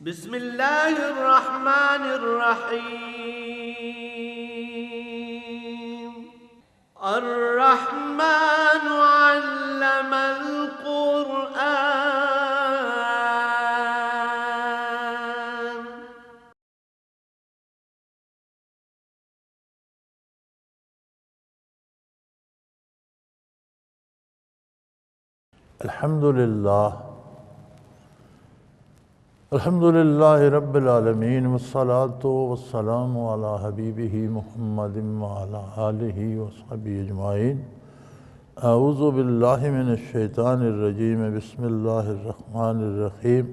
بسم الله الرحمن الرحيم. الرحمن علم القرآن. الحمد للہ رب العالمین والصلاة والسلام علی حبیبہ محمد وعلی آلہ وصحبہ اجمعین. اعوذ باللہ من الشیطان الرجیم. بسم اللہ الرحمن الرحیم.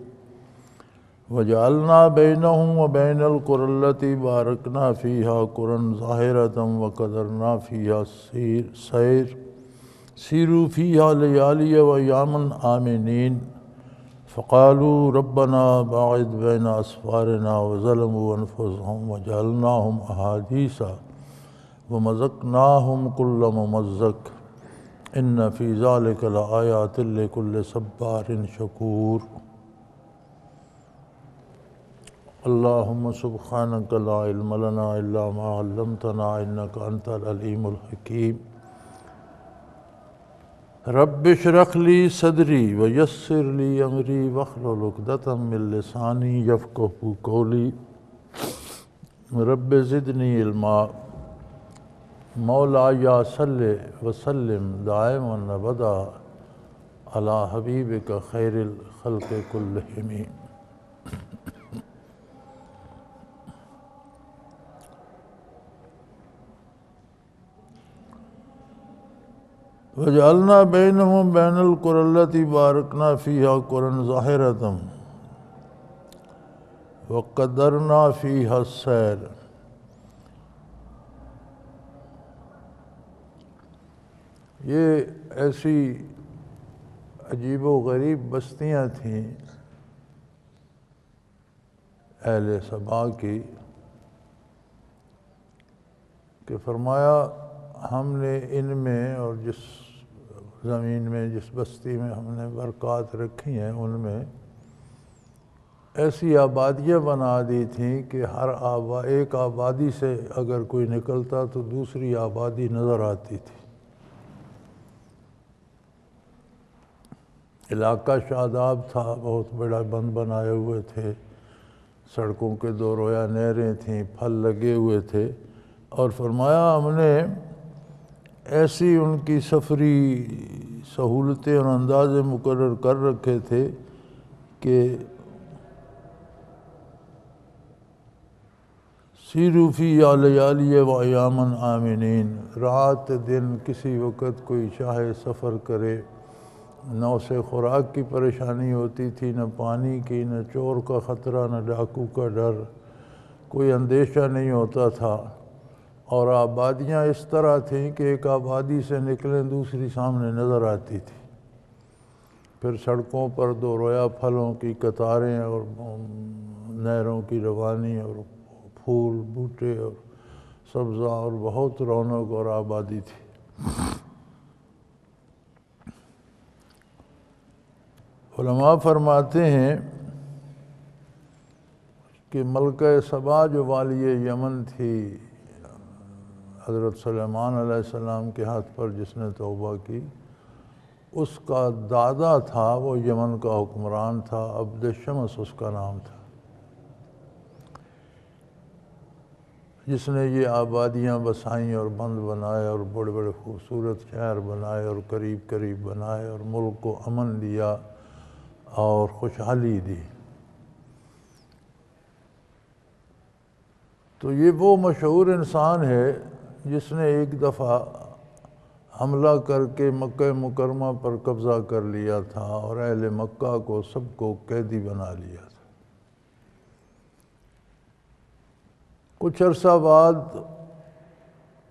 وجعلنا بینہم وبین القری التی بارکنا فیہا قرى ظاہرۃ وقدرنا فیہا سیروا فیہا لیالی وایاما آمنین. فقالوا ربنا باعد بین اسفارنا وظلموا انفسهم وجعلناهم احادیث ومزقناهم كل ممزق ان فی ذلک لآیات لکل صبار شکور. اللہم سبحانک لا علم لنا الا ما علمتنا انک انت العلیم الحکیم. رب اشرح لی صدری ویسر لی امری واحلل عقدۃ من لسانی یفقہوا قولی. رب زدنی علما. مولایا صلی وسلم دائما ابدا علی حبیبک خیر الخلق کلہم. وجعلنا بینہم بین القری التی بارکنا فیہا قرى ظاہرۃ وقدرنا فیہا السیر. یہ ایسی عجیب و غریب بستیاں تھیں اہل سبا کی کہ فرمایا ہم نے ان میں اور جس زمین میں جس بستی میں ہم نے برکات رکھی ہیں ان میں ایسی آبادیاں بنا دی تھیں کہ ہر ایک آبادی سے اگر کوئی نکلتا تو دوسری آبادی نظر آتی تھی. علاقہ شاداب تھا، بہت بڑا بند بنائے ہوئے تھے، سڑکوں کے دو رویا نہریں تھیں، پھل لگے ہوئے تھے. اور فرمایا ہم نے ایسی ان کی سفری سہولتیں اور اندازے مقرر کر رکھے تھے کہ سیروا فیہا لیالی وایاما آمنین. رات دن کسی وقت کوئی چاہے سفر کرے، نہ اسے خوراک کی پریشانی ہوتی تھی، نہ پانی کی، نہ چور کا خطرہ، نہ ڈاکو کا ڈر، کوئی اندیشہ نہیں ہوتا تھا. اور آبادیاں اس طرح تھیں کہ ایک آبادی سے نکلیں دوسری سامنے نظر آتی تھی. پھر سڑکوں پر دو رویا پھلوں کی قطاریں اور نہروں کی روانی اور پھول بوٹے اور سبزہ اور بہت رونق اور آبادی تھی. علماء فرماتے ہیں کہ ملکہ سبا جو والی یمن تھی، حضرت سلیمان علیہ السلام کے ہاتھ پر جس نے توبہ کی، اس کا دادا تھا، وہ یمن کا حکمران تھا، عبد شمس اس کا نام تھا، جس نے یہ آبادیاں بسائیں اور بند بنائے اور بڑے بڑے خوبصورت شہر بنائے اور قریب قریب بنائے اور ملک کو امن دیا اور خوشحالی دی. تو یہ وہ مشہور انسان ہے جس نے ایک دفعہ حملہ کر کے مکہ مکرمہ پر قبضہ کر لیا تھا اور اہل مکہ کو سب کو قیدی بنا لیا تھا. کچھ عرصہ بعد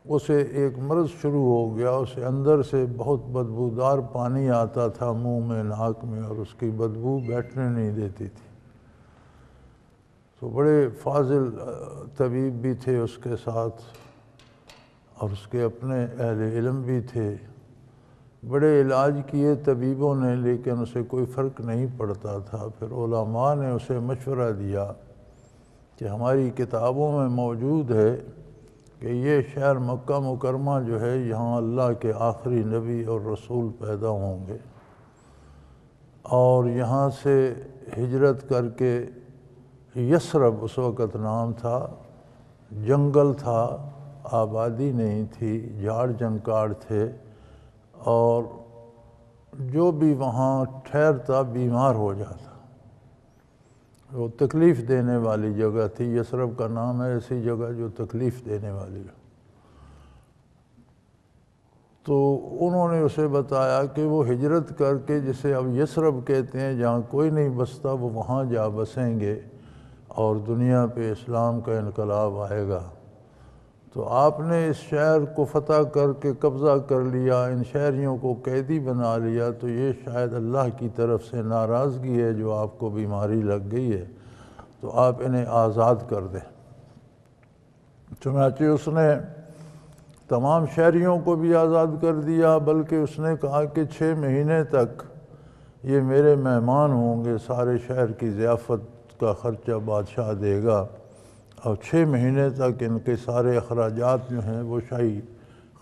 اسے ایک مرض شروع ہو گیا. اسے اندر سے بہت بدبودار پانی آتا تھا منہ میں ناک میں اور اس کی بدبو بیٹھنے نہیں دیتی تھی. تو بڑے فاضل طبیب بھی تھے اس کے ساتھ اور اس کے اپنے اہل علم بھی تھے بڑے علاج کیے طبیبوں نے لیکن اسے کوئی فرق نہیں پڑتا تھا۔ پھر علماء نے اسے مشورہ دیا کہ ہماری کتابوں میں موجود ہے کہ یہ شہر مکہ مکرمہ جو ہے یہاں اللہ کے آخری نبی اور رسول پیدا ہوں گے، اور یہاں سے ہجرت کر کے یثرب اس وقت نام تھا، جنگل تھا، آبادی نہیں تھی، جھاڑ جنکاڑ تھے، اور جو بھی وہاں ٹھہرتا بیمار ہو جاتا۔ وہ تکلیف دینے والی جگہ تھی، یثرب کا نام ہے ایسی جگہ جو تکلیف دینے والی ہے۔ تو انہوں نے اسے بتایا کہ وہ ہجرت کر کے جسے اب یثرب کہتے ہیں جہاں کوئی نہیں بستا، وہ وہاں جا بسیں گے اور دنیا پہ اسلام کا انقلاب آئے گا۔ تو آپ نے اس شہر کو فتح کر کے قبضہ کر لیا، ان شہریوں کو قیدی بنا لیا، تو یہ شاید اللہ کی طرف سے ناراضگی ہے جو آپ کو بیماری لگ گئی ہے، تو آپ انہیں آزاد کر دیں۔ چنانچہ اس نے تمام شہریوں کو بھی آزاد کر دیا، بلکہ اس نے کہا کہ 6 مہینے تک یہ میرے مہمان ہوں گے، سارے شہر کی ضیافت کا خرچہ بادشاہ دے گا، اور 6 مہینے تک ان کے سارے اخراجات جو ہیں وہ شاہی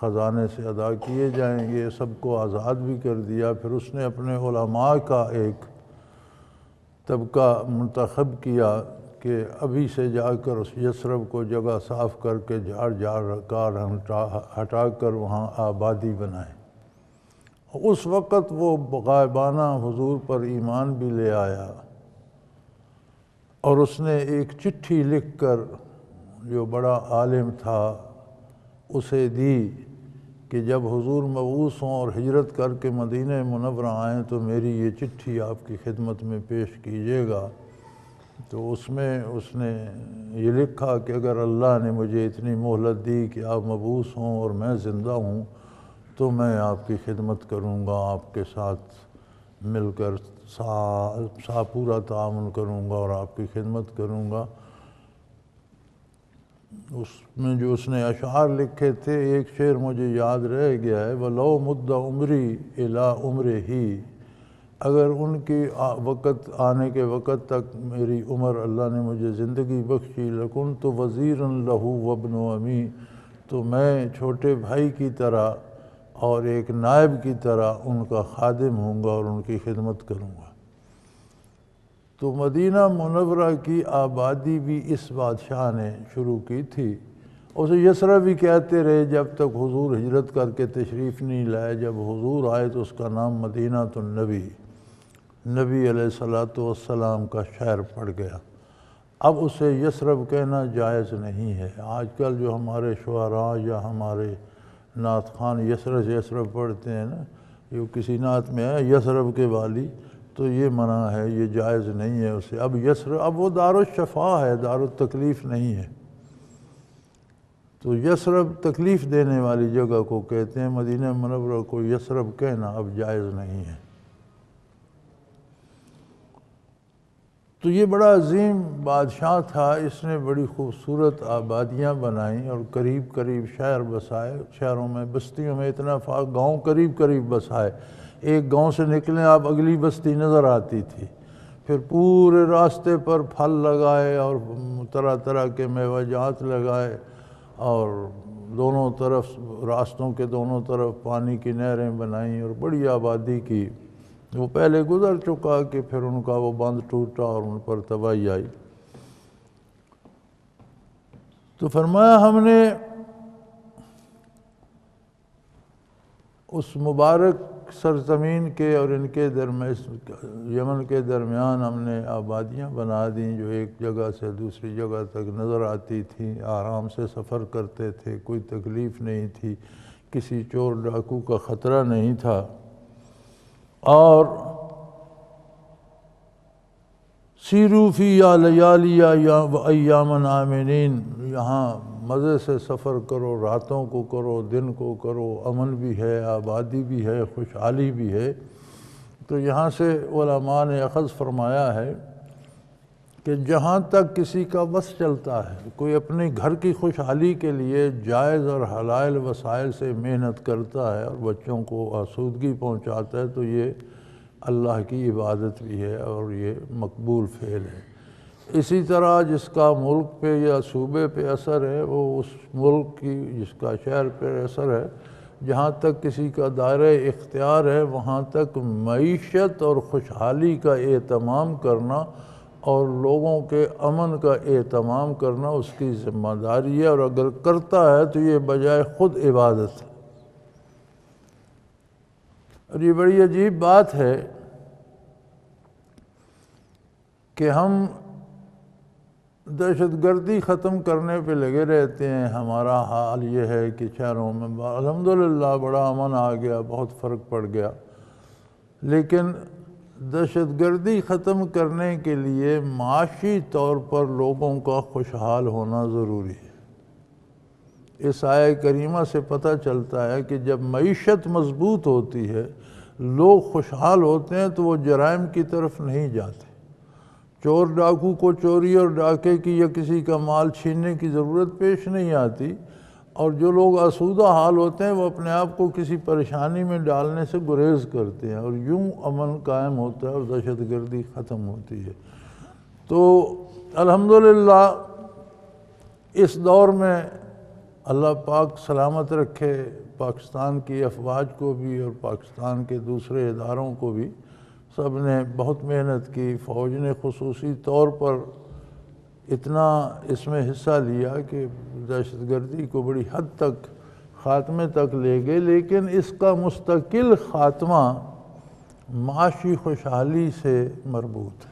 خزانے سے ادا کیے جائیں گے۔ سب کو آزاد بھی کر دیا۔ پھر اس نے اپنے علماء کا ایک طبقہ منتخب کیا کہ ابھی سے جا کر اس یثرب کو جگہ صاف کر کے جھاڑ جھاڑ ہٹا کر وہاں آبادی بنائیں۔ اس وقت وہ غائبانہ حضور پر ایمان بھی لے آیا، اور اس نے ایک چٹھی لکھ کر جو بڑا عالم تھا اسے دی کہ جب حضور مبعوث ہوں اور ہجرت کر کے مدینہ منورہ آئیں تو میری یہ چٹھی آپ کی خدمت میں پیش کیجیے گا۔ تو اس میں اس نے یہ لکھا کہ اگر اللہ نے مجھے اتنی مہلت دی کہ آپ مبعوث ہوں اور میں زندہ ہوں تو میں آپ کی خدمت کروں گا، آپ کے ساتھ مل کر پورا تعاون کروں گا اور آپ کی خدمت کروں گا۔ اس میں جو اس نے اشعار لکھے تھے، ایک شعر مجھے یاد رہ گیا ہے، وَلَوْ مُدَّ عُمْرِي إِلَىٰ عُمْرِهِ، اگر ان کی وقت آنے کے وقت تک میری عمر اللہ نے مجھے زندگی بخشی، لَكُنْتُ وَزِيرًا لَهُ وَابْنُ عَمِي، تو میں چھوٹے بھائی کی طرح اور ایک نائب کی طرح ان کا خادم ہوں گا اور ان کی خدمت کروں گا۔ تو مدینہ منورہ کی آبادی بھی اس بادشاہ نے شروع کی تھی۔ اسے یثرب بھی کہتے رہے جب تک حضور ہجرت کر کے تشریف نہیں لائے۔ جب حضور آئے تو اس کا نام مدینہ النبی، نبی علیہ السلام کا شہر پڑ گیا۔ اب اسے یثرب کہنا جائز نہیں ہے۔ آج کل جو ہمارے شعراء یا ہمارے نعت خوان یثرب پڑھتے ہیں نا، یہ کسی نعت میں ہے یثرب کے والی، تو یہ منع ہے، یہ جائز نہیں ہے اسے۔ اب یثرب، اب وہ دار الشفا ہے، دار التکلیف نہیں ہے۔ تو یثرب تکلیف دینے والی جگہ کو کہتے ہیں، مدینہ منورہ کو یثرب کہنا اب جائز نہیں ہے۔ تو یہ بڑا عظیم بادشاہ تھا، اس نے بڑی خوبصورت آبادیاں بنائیں اور قریب قریب شہر بسائے، شہروں میں بستیوں میں اتنا گاؤں قریب قریب بسائے، ایک گاؤں سے نکلیں آپ اگلی بستی نظر آتی تھی۔ پھر پورے راستے پر پھل لگائے اور طرح طرح کے میوہ جات لگائے، اور دونوں طرف راستوں کے دونوں طرف پانی کی نہریں بنائیں اور بڑی آبادی کی۔ وہ پہلے گزر چکا کہ پھر ان کا وہ بند ٹوٹا اور ان پر تباہی آئی۔ تو فرمایا ہم نے اس مبارک سرزمین کے اور ان کے یمن کے درمیان ہم نے آبادیاں بنا دیں جو ایک جگہ سے دوسری جگہ تک نظر آتی تھیں، آرام سے سفر کرتے تھے، کوئی تکلیف نہیں تھی، کسی چور ڈاکو کا خطرہ نہیں تھا۔ اور سیرو فیہا لیالیہ و ایامًا آمنین، یہاں مزے سے سفر کرو، راتوں کو کرو، دن کو کرو، امن بھی ہے، آبادی بھی ہے، خوشحالی بھی ہے۔ تو یہاں سے علماء نے اخذ فرمایا ہے کہ جہاں تک کسی کا بس چلتا ہے، کوئی اپنے گھر کی خوشحالی کے لیے جائز اور حلال وسائل سے محنت کرتا ہے اور بچوں کو آسودگی پہنچاتا ہے، تو یہ اللہ کی عبادت بھی ہے اور یہ مقبول فعل ہے۔ اسی طرح جس کا ملک پہ یا صوبے پہ اثر ہے، وہ اس ملک کی، جس کا شہر پہ اثر ہے، جہاں تک کسی کا دائرہ اختیار ہے وہاں تک معیشت اور خوشحالی کا اہتمام کرنا اور لوگوں کے امن کا اہتمام کرنا اس کی ذمہ داری ہے، اور اگر کرتا ہے تو یہ بجائے خود عبادت ہے۔ اور یہ بڑی عجیب بات ہے کہ ہم دہشت گردی ختم کرنے پہ لگے رہتے ہیں۔ ہمارا حال یہ ہے کہ شہروں میں الحمدللہ بڑا امن آ گیا، بہت فرق پڑ گیا، لیکن دہشت گردی ختم کرنے کے لیے معاشی طور پر لوگوں کا خوشحال ہونا ضروری ہے۔ اس آیہ کریمہ سے پتہ چلتا ہے کہ جب معیشت مضبوط ہوتی ہے، لوگ خوشحال ہوتے ہیں، تو وہ جرائم کی طرف نہیں جاتے۔ چور ڈاکو کو چوری اور ڈاکے کی یا کسی کا مال چھیننے کی ضرورت پیش نہیں آتی، اور جو لوگ آسودہ حال ہوتے ہیں وہ اپنے آپ کو کسی پریشانی میں ڈالنے سے گریز کرتے ہیں، اور یوں امن قائم ہوتا ہے اور دہشت گردی ختم ہوتی ہے۔ تو الحمدللہ اس دور میں اللہ پاک سلامت رکھے پاکستان کی افواج کو بھی اور پاکستان کے دوسرے اداروں کو بھی، سب نے بہت محنت کی۔ فوج نے خصوصی طور پر اتنا اس میں حصہ لیا کہ دہشت گردی کو بڑی حد تک خاتمے تک لے گئے، لیکن اس کا مستقل خاتمہ معاشی خوشحالی سے مربوط ہے۔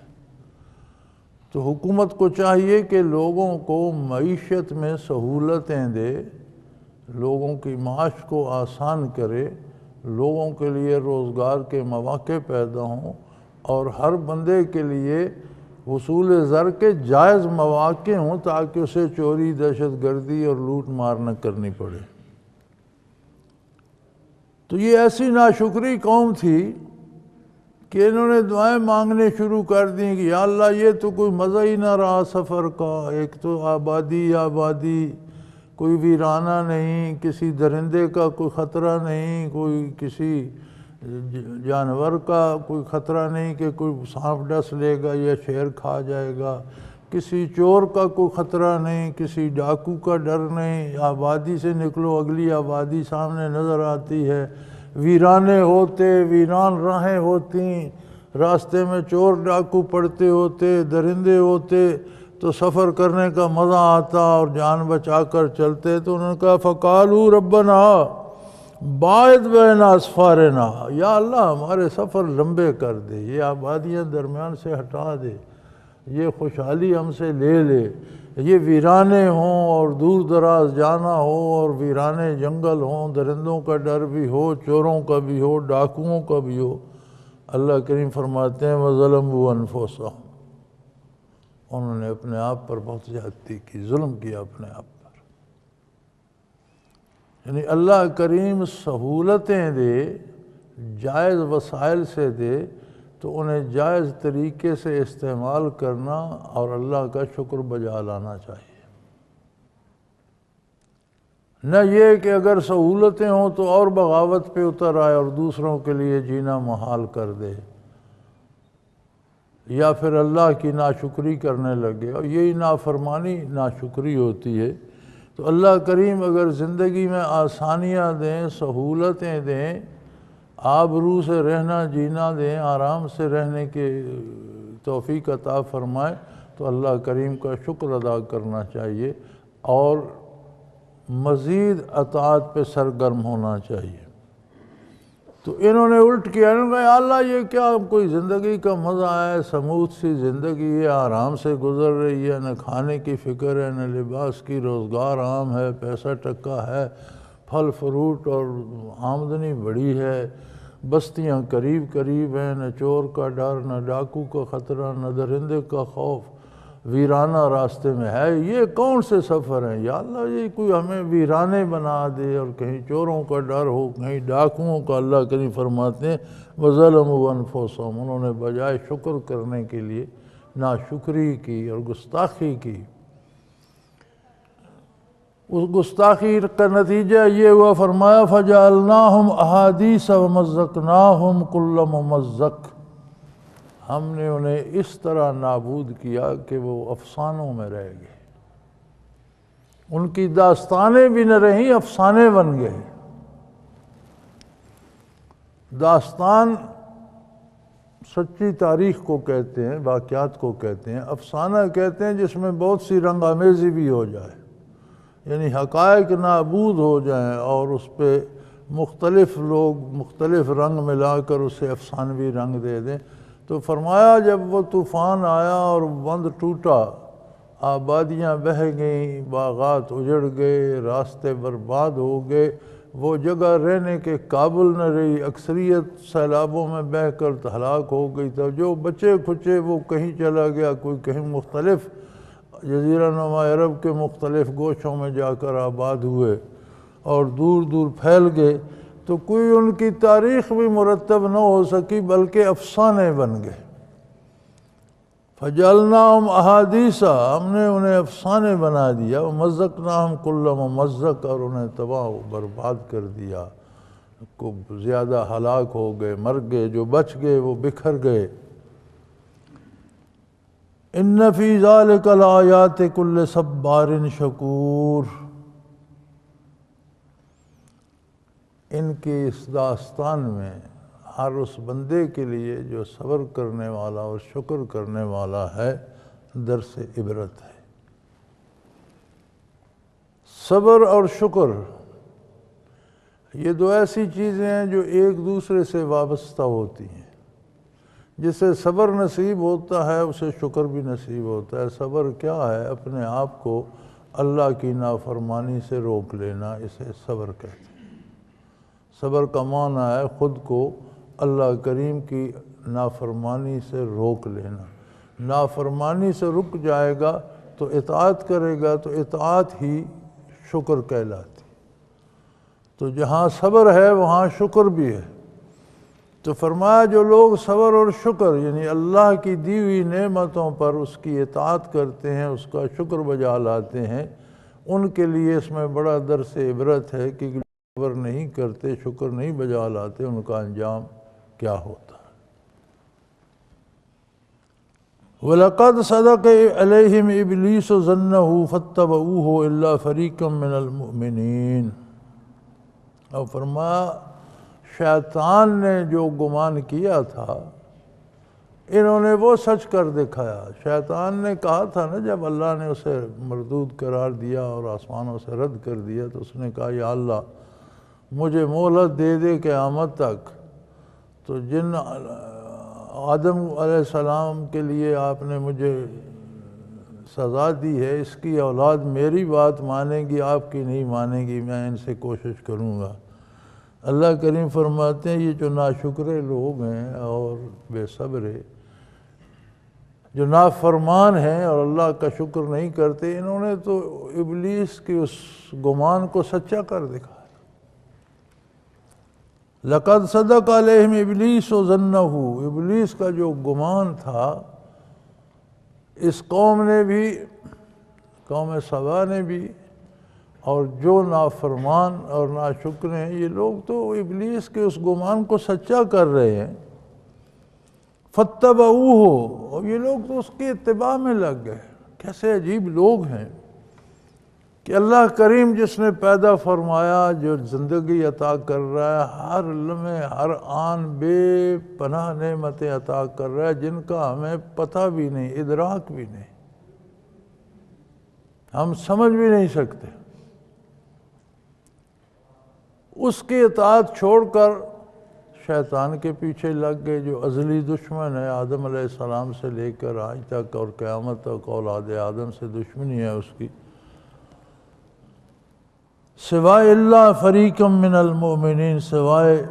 تو حکومت کو چاہیے کہ لوگوں کو معیشت میں سہولتیں دے، لوگوں کی معاش کو آسان کرے، لوگوں کے لیے روزگار کے مواقع پیدا ہوں، اور ہر بندے کے لیے حصول زر کے جائز مواقع ہوں تاکہ اسے چوری، دہشت گردی اور لوٹ مار نہ کرنی پڑے۔ تو یہ ایسی ناشکری قوم تھی کہ انہوں نے دعائیں مانگنے شروع کر دیں کہ یا اللہ یہ تو کوئی مزہ ہی نہ رہا سفر کا، ایک تو آبادی، کوئی ویرانہ نہیں، کسی درندے کا کوئی خطرہ نہیں، کوئی کسی جانور کا کوئی خطرہ نہیں کہ کوئی سانپ ڈس لے گا یا شیر کھا جائے گا، کسی چور کا کوئی خطرہ نہیں، کسی ڈاکو کا ڈر نہیں، آبادی سے نکلو اگلی آبادی سامنے نظر آتی ہے، ویرانے ہوتے، ویران راہیں ہوتی، راستے میں چور ڈاکو پڑتے ہوتے، درندے ہوتے، تو سفر کرنے کا مزہ آتا اور جان بچا کر چلتے۔ تو انہوں نے کہا فقالوا ربنا باعد بین اسفارنا، یا اللہ ہمارے سفر لمبے کر دے، یہ آبادیاں درمیان سے ہٹا دے، یہ خوشحالی ہم سے لے لے، یہ ویرانے ہوں اور دور دراز جانا ہو اور ویرانے جنگل ہوں، درندوں کا ڈر بھی ہو، چوروں کا بھی ہو، ڈاکوؤں کا بھی ہو۔ اللہ کریم فرماتے ہیں وَظَلَمُوا أَنفُسَهُمْ، انہوں نے اپنے آپ پر بہت زیادتی کی، ظلم کیا اپنے آپ پر۔ یعنی اللہ کریم سہولتیں دے، جائز وسائل سے دے تو انہیں جائز طریقے سے استعمال کرنا اور اللہ کا شکر بجا لانا چاہیے۔ نہ یہ کہ اگر سہولتیں ہوں تو اور بغاوت پہ اتر آئے اور دوسروں کے لیے جینا محال کر دے، یا پھر اللہ کی ناشکری کرنے لگے، اور یہی نافرمانی ناشکری ہوتی ہے۔ تو اللہ کریم اگر زندگی میں آسانیاں دیں، سہولتیں دیں، آبرو سے رہنا جینا دیں، آرام سے رہنے کے توفیق عطا فرمائے، تو اللہ کریم کا شکر ادا کرنا چاہیے اور مزید اطاعت پہ سرگرم ہونا چاہیے۔ تو انہوں نے الٹ کیا، انہوں نے کہا یا اللہ یہ کیا کوئی زندگی کا مزہ ہے، سموتھ سی زندگی ہے، آرام سے گزر رہی ہے، نہ کھانے کی فکر ہے، نہ لباس کی، روزگار عام ہے، پیسہ ٹکا ہے، پھل فروٹ اور آمدنی بڑی ہے، بستیاں قریب قریب ہیں، نہ چور کا ڈر، نہ ڈاکو کا خطرہ، نہ درندے کا خوف، ویرانہ راستے میں ہے، یہ کون سے سفر ہیں یا اللہ؟ یہ کوئی ہمیں ویرانے بنا دے اور کہیں چوروں کا ڈر ہو، کہیں ڈاکوؤں کا۔ اللہ کریم فرماتے ہیں وَظَلَمُوا أَنفُسَهُمْ، انہوں نے بجائے شکر کرنے کے لیے ناشکری کی اور گستاخی کی۔ اس گستاخی کا نتیجہ یہ ہوا، فرمایا فجعلناہم احادیث ومزقناہم کل ممزق، ہم نے انہیں اس طرح نابود کیا کہ وہ افسانوں میں رہ گئے، ان کی داستانیں بھی نہ رہیں، افسانے بن گئے۔ داستان سچی تاریخ کو کہتے ہیں، واقعات کو کہتے ہیں، افسانہ کہتے ہیں جس میں بہت سی رنگ آمیزی بھی ہو جائے، یعنی حقائق نابود ہو جائیں اور اس پہ مختلف لوگ مختلف رنگ ملا کر اسے افسانوی رنگ دے دیں۔ تو فرمایا جب وہ طوفان آیا اور بند ٹوٹا، آبادیاں بہہ گئیں، باغات اجڑ گئے، راستے برباد ہو گئے، وہ جگہ رہنے کے قابل نہ رہی، اکثریت سیلابوں میں بہہ کر ہلاک ہو گئی، تو جو بچے کھچے وہ کہیں چلا گیا، کوئی کہیں مختلف جزیرہ نما عرب کے مختلف گوشوں میں جا کر آباد ہوئے اور دور دور پھیل گئے، تو کوئی ان کی تاریخ بھی مرتب نہ ہو سکی بلکہ افسانے بن گئے۔ فجعلناہم احادیث، ہم نے انہیں افسانے بنا دیا، ومزقناہم کل ممزق، اور انہیں تباہ و برباد کر دیا، کو زیادہ ہلاک ہو گئے، مر گئے، جو بچ گئے وہ بکھر گئے۔ ان فی ذلک لآیات کل صبار شکور، ان کی اس داستان میں ہر اس بندے کے لیے جو صبر کرنے والا اور شکر کرنے والا ہے درس عبرت ہے۔ صبر اور شکر یہ دو ایسی چیزیں ہیں جو ایک دوسرے سے وابستہ ہوتی ہیں۔ جسے صبر نصیب ہوتا ہے اسے شکر بھی نصیب ہوتا ہے۔ صبر کیا ہے؟ اپنے آپ کو اللہ کی نافرمانی سے روک لینا، اسے صبر کہتے ہیں۔ صبر کا معنی ہے خود کو اللہ کریم کی نافرمانی سے روک لینا۔ نافرمانی سے رک جائے گا تو اطاعت کرے گا، تو اطاعت ہی شکر کہلاتی۔ تو جہاں صبر ہے وہاں شکر بھی ہے۔ تو فرمایا جو لوگ صبر اور شکر یعنی اللہ کی دی ہوئی نعمتوں پر اس کی اطاعت کرتے ہیں، اس کا شکر بجا لاتے ہیں، ان کے لیے اس میں بڑا درس عبرت ہے کہ صبر نہیں کرتے، شکر نہیں بجا لاتے، ان کا انجام کیا ہوتا ہے۔ وَلَقَدْ صَدَقَ عَلَيْهِمْ إِبْلِيسُ ظَنَّهُ فَاتَّبَعُوهُ إِلَّا فَرِيقًا مِّنَ الْمُؤْمِنِينَ۔ اور فرمایا شیطان نے جو گمان کیا تھا انہوں نے وہ سچ کر دکھایا۔ شیطان نے کہا تھا نا، جب اللہ نے اسے مردود قرار دیا اور آسمانوں سے رد کر دیا تو اس نے کہا یا اللہ مجھے مہلت دے دے قیامت تک، تو جن آدم علیہ السلام کے لیے آپ نے مجھے سزا دی ہے، اس کی اولاد میری بات مانے گی، آپ کی نہیں مانے گی، میں ان سے کوشش کروں گا۔ اللہ کریم فرماتے ہیں یہ جو ناشکرے لوگ ہیں اور بے صبرے جو نافرمان ہیں اور اللہ کا شکر نہیں کرتے، انہوں نے تو ابلیس کی اس گمان کو سچا کر دکھایا۔ لَقَدْ صَدَقَ عَلَيْهِمْ إِبْلِيسُ ظَنَّهُ، ابلیس کا جو گمان تھا اس قوم نے بھی، قوم سبا نے بھی، اور جو نافرمان اور ناشکر ہیں یہ لوگ تو ابلیس کے اس گمان کو سچا کر رہے ہیں۔ فَاتَّبَعُوهُ، اور یہ لوگ تو اس کی اتباع میں لگ گئے۔ کیسے عجیب لوگ ہیں کہ اللہ کریم جس نے پیدا فرمایا، جو زندگی عطا کر رہا ہے، ہر لمحے ہر آن بے پناہ نعمتیں عطا کر رہا ہے جن کا ہمیں پتہ بھی نہیں، ادراک بھی نہیں، ہم سمجھ بھی نہیں سکتے۔ اس کی اطاعت چھوڑ کر شیطان کے پیچھے لگ گئے، جو ازلی دشمن ہے، آدم علیہ السلام سے لے کر آج تک اور قیامت تک اولاد آدم سے دشمنی ہے اس کی۔ سوائے اللہ فریقم من المؤمنین، سوائے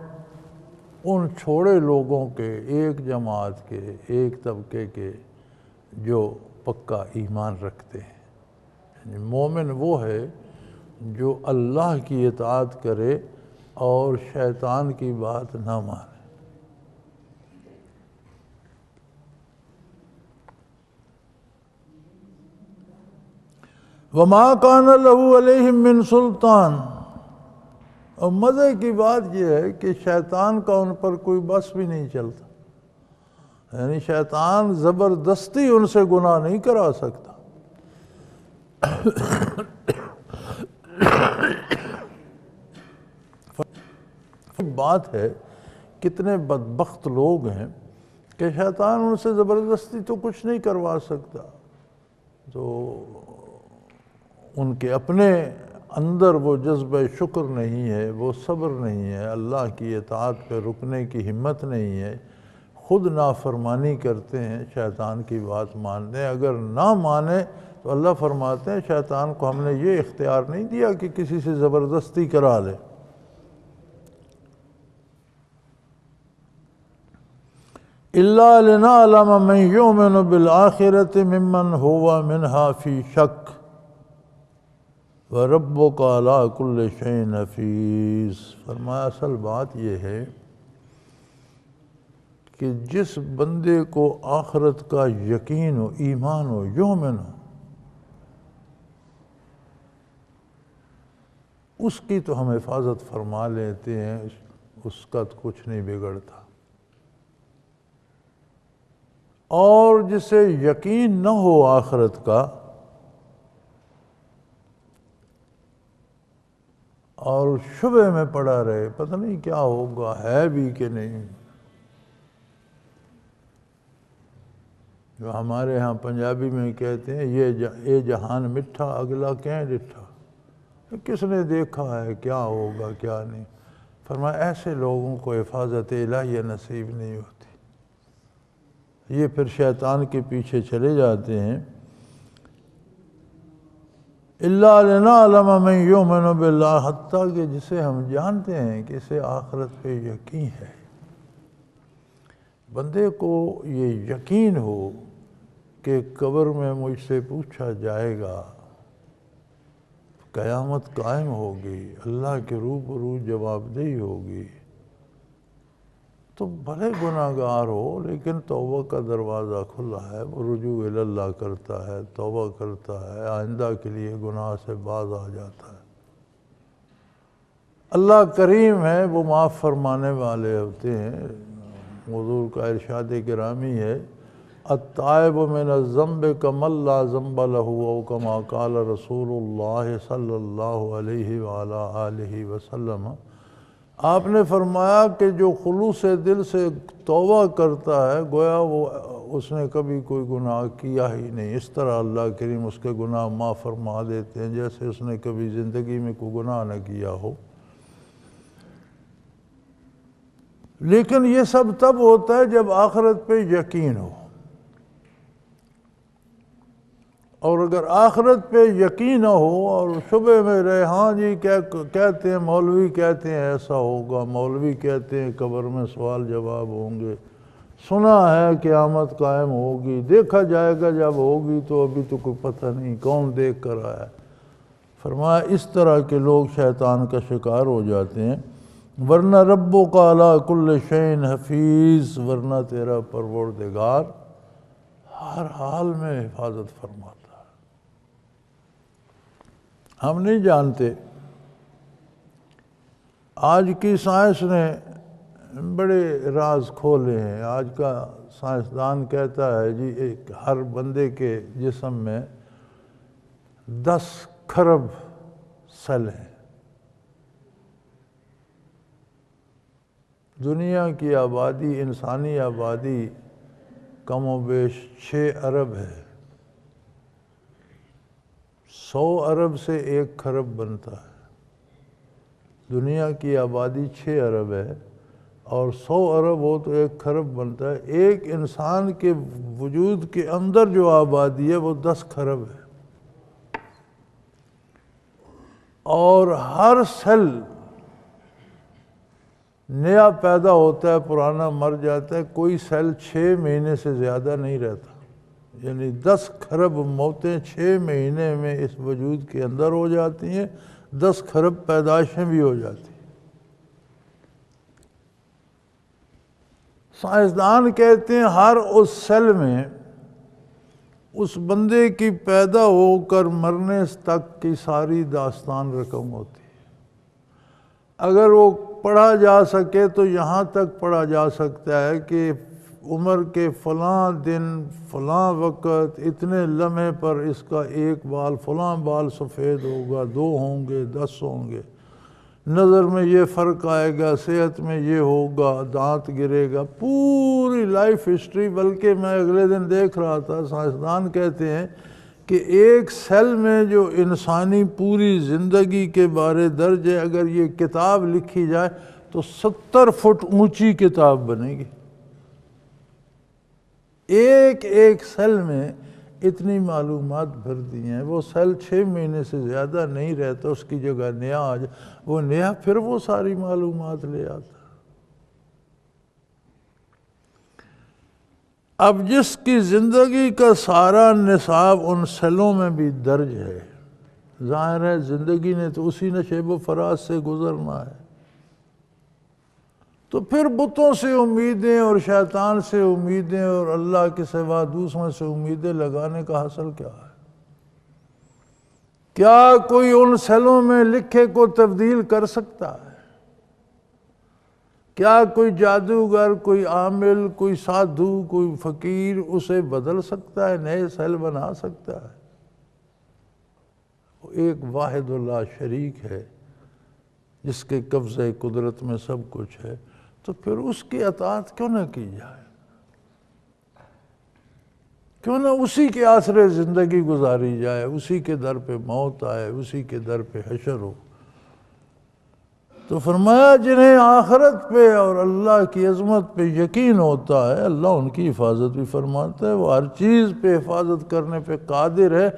ان چھوڑے لوگوں کے، ایک جماعت کے، ایک طبقے کے جو پکا ایمان رکھتے ہیں۔ یعنی مومن وہ ہے جو اللہ کی اطاعت کرے اور شیطان کی بات نہ مانے۔ وما کان لہ علیہم من سلطان، اور مزے کی بات یہ ہے کہ شیطان کا ان پر کوئی بس بھی نہیں چلتا، یعنی شیطان زبردستی ان سے گناہ نہیں کرا سکتا۔ بات ہے کتنے بدبخت لوگ ہیں کہ شیطان ان سے زبردستی تو کچھ نہیں کروا سکتا، تو ان کے اپنے اندر وہ جذبہ شکر نہیں ہے، وہ صبر نہیں ہے، اللہ کی اطاعت پہ رکنے کی ہمت نہیں ہے، خود نافرمانی کرتے ہیں، شیطان کی بات مانتے ہیں۔ اگر نہ مانے تو اللہ فرماتے ہیں شیطان کو ہم نے یہ اختیار نہیں دیا کہ کسی سے زبردستی کرا لے۔ إِلَّا لِنَعْلَمَ مَن يُؤْمِنُ بِالْآخِرَةِ مِمَّنْ هُوَ مِنْهَا فِي شَكٍّ وَرَبُّكَ عَلَىٰ كُلِّ شَيْءٍ حَفِيظٌ۔ فرمایا اصل بات یہ ہے کہ جس بندے کو آخرت کا یقین ہو، ایمان ہو، یومن ہو، اس کی تو ہم حفاظت فرما لیتے ہیں، اس کا تو کچھ نہیں بگڑتا۔ اور جسے یقین نہ ہو آخرت کا اور شبہ میں پڑا رہے، پتہ نہیں کیا ہوگا، ہے بھی کہ نہیں، جو ہمارے ہاں پنجابی میں کہتے ہیں یہ جہان مٹھا اگلا کہیں ڈٹھا، کس نے دیکھا ہے کیا ہوگا کیا نہیں۔ فرمایا ایسے لوگوں کو حفاظت الہیہ نصیب نہیں ہوتی، یہ پھر شیطان کے پیچھے چلے جاتے ہیں۔ إِلَّا لِنَعْلَمَ مَن يُؤْمِنُ بِاللَّهِ، حتیٰ کہ جسے ہم جانتے ہیں کہ اسے آخرت پہ یقین ہے، بندے کو یہ یقین ہو کہ قبر میں مجھ سے پوچھا جائے گا، قیامت قائم ہوگی، اللہ کے روبرو جواب دہی ہوگی، تو بھلے گناہ گار ہو لیکن توبہ کا دروازہ کھلا ہے، وہ رجوع اللہ کرتا ہے، توبہ کرتا ہے، آئندہ کے لیے گناہ سے باز آ جاتا ہے۔ اللہ کریم ہے، وہ معاف فرمانے والے ہوتے ہیں۔ حضور کا ارشاد گرامی ہے، التائب من الذنب کمن لا ذنب له، او کما قال رسول اللہ صلی اللہ علیہ وآلہ آلہ وسلم۔ آپ نے فرمایا کہ جو خلوص دل سے توبہ کرتا ہے گویا وہ اس نے کبھی کوئی گناہ کیا ہی نہیں، اس طرح اللہ کریم اس کے گناہ معاف فرما دیتے ہیں جیسے اس نے کبھی زندگی میں کوئی گناہ نہ کیا ہو۔ لیکن یہ سب تب ہوتا ہے جب آخرت پہ یقین ہو، اور اگر آخرت پہ یقین نہ ہو اور شبہ میں رہے، ہاں جی کہتے ہیں مولوی کہتے ہیں ایسا ہوگا، مولوی کہتے ہیں قبر میں سوال جواب ہوں گے، سنا ہے قیامت قائم ہوگی، دیکھا جائے گا جب ہوگی، تو ابھی تو کوئی پتہ نہیں کون دیکھ کر آیا۔ فرمایا اس طرح کے لوگ شیطان کا شکار ہو جاتے ہیں، ورنہ ربک علی کل شیء حفیظ، ورنہ تیرا پروردگار ہر حال میں حفاظت فرماتا۔ ہم نہیں جانتے، آج کی سائنس نے بڑے راز کھولے ہیں۔ آج کا سائنسدان کہتا ہے جی ہر بندے کے جسم میں 10 کھرب سیل ہیں۔ دنیا کی آبادی، انسانی آبادی کم و بیش 6 ارب ہے، 100 ارب سے 1 کھرب بنتا ہے۔ دنیا کی آبادی 6 ارب ہے اور 100 ارب ہو تو 1 کھرب بنتا ہے۔ ایک انسان کے وجود کے اندر جو آبادی ہے وہ 10 کھرب ہے، اور ہر سیل نیا پیدا ہوتا ہے، پرانا مر جاتا ہے، کوئی سیل 6 مہینے سے زیادہ نہیں رہتا، یعنی 10 کھرب موتیں 6 مہینے میں اس وجود کے اندر ہو جاتی ہیں، 10 کھرب پیدائشیں بھی ہو جاتی ہیں۔ سائنسدان کہتے ہیں ہر اس سیل میں اس بندے کی پیدا ہو کر مرنے تک کی ساری داستان رقم ہوتی ہے۔ اگر وہ پڑھا جا سکے تو یہاں تک پڑھا جا سکتا ہے کہ عمر کے فلاں دن فلاں وقت اتنے لمحے پر اس کا ایک بال فلاں بال سفید ہوگا، 2 ہوں گے، 10 ہوں گے، نظر میں یہ فرق آئے گا، صحت میں یہ ہوگا، دانت گرے گا، پوری لائف ہسٹری۔ بلکہ میں اگلے دن دیکھ رہا تھا، سائنسدان کہتے ہیں کہ ایک سیل میں جو انسانی پوری زندگی کے بارے درج ہے، اگر یہ کتاب لکھی جائے تو 70 فٹ اونچی کتاب بنے گی۔ ایک سیل میں اتنی معلومات بھر دی ہیں۔ وہ سیل 6 مہینے سے زیادہ نہیں رہتا، اس کی جگہ نیا آ جائے، وہ نیا پھر وہ ساری معلومات لے آتا۔ اب جس کی زندگی کا سارا نصاب ان سیلوں میں بھی درج ہے، ظاہر ہے زندگی نے تو اسی نشیب و فراز سے گزرنا ہے، تو پھر بتوں سے امیدیں اور شیطان سے امیدیں اور اللہ کے سوا دوسروں سے امیدیں لگانے کا حاصل کیا ہے؟ کیا کوئی ان سیلوں میں لکھے کو تبدیل کر سکتا ہے؟ کیا کوئی جادوگر، کوئی عامل، کوئی سادھو، کوئی فقیر اسے بدل سکتا ہے، نئے سیل بنا سکتا ہے؟ وہ ایک واحد اللہ شریک ہے جس کے قبضے قدرت میں سب کچھ ہے، تو پھر اس کی اطاعت کیوں نہ کی جائے؟ کیوں نہ اسی کے آسرے زندگی گزاری جائے، اسی کے در پہ موت آئے، اسی کے در پہ حشر ہو۔ تو فرمایا جنہیں آخرت پہ اور اللہ کی عظمت پہ یقین ہوتا ہے، اللہ ان کی حفاظت بھی فرماتا ہے، وہ ہر چیز پہ حفاظت کرنے پہ قادر ہے۔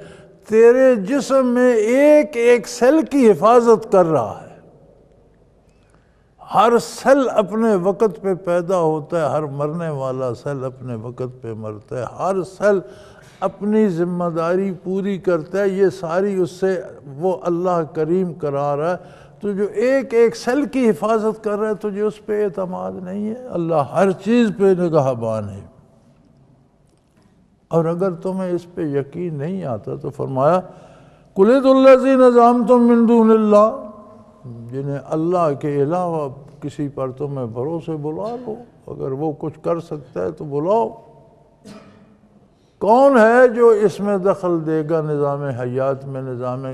تیرے جسم میں ایک سیل کی حفاظت کر رہا ہے، ہر سیل اپنے وقت پہ پیدا ہوتا ہے، ہر مرنے والا سیل اپنے وقت پہ مرتا ہے، ہر سیل اپنی ذمہ داری پوری کرتا ہے، یہ ساری اس سے وہ اللہ کریم کرا رہا ہے۔ تو جو ایک سیل کی حفاظت کر رہا ہے، تجھے اس پہ اعتماد نہیں ہے؟ اللہ ہر چیز پہ نگہبان ہے۔ اور اگر تمہیں اس پہ یقین نہیں آتا تو فرمایا قُلِ ادْعُوا الَّذِينَ زَعَمْتُم مِّن دُونِ اللَّهِ، جنہیں اللہ کے علاوہ کسی پر تمہیں بھروسے بلا لو، اگر وہ کچھ کر سکتا ہے تو بلاؤ۔ کون ہے جو اس میں دخل دے گا نظام حیات میں؟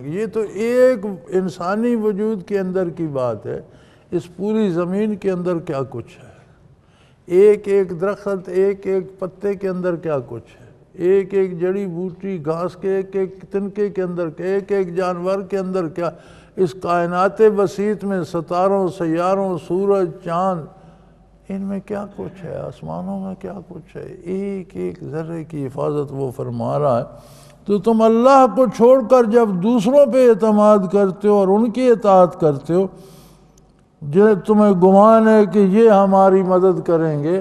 یہ تو ایک انسانی وجود کے اندر کی بات ہے، اس پوری زمین کے اندر کیا کچھ ہے، ایک درخت، ایک پتے کے اندر کیا کچھ ہے، ایک جڑی بوٹی گھاس کے ایک تنکے کے اندر، ایک جانور کے اندر کیا، اس کائنات بسیط میں ستاروں، سیاروں، سورج، چاند، ان میں کیا کچھ ہے، آسمانوں میں کیا کچھ ہے، ایک ذرے کی حفاظت وہ فرما رہا ہے۔ تو تم اللہ کو چھوڑ کر جب دوسروں پہ اعتماد کرتے ہو اور ان کی اطاعت کرتے ہو، جو تمہیں گمان ہے کہ یہ ہماری مدد کریں گے،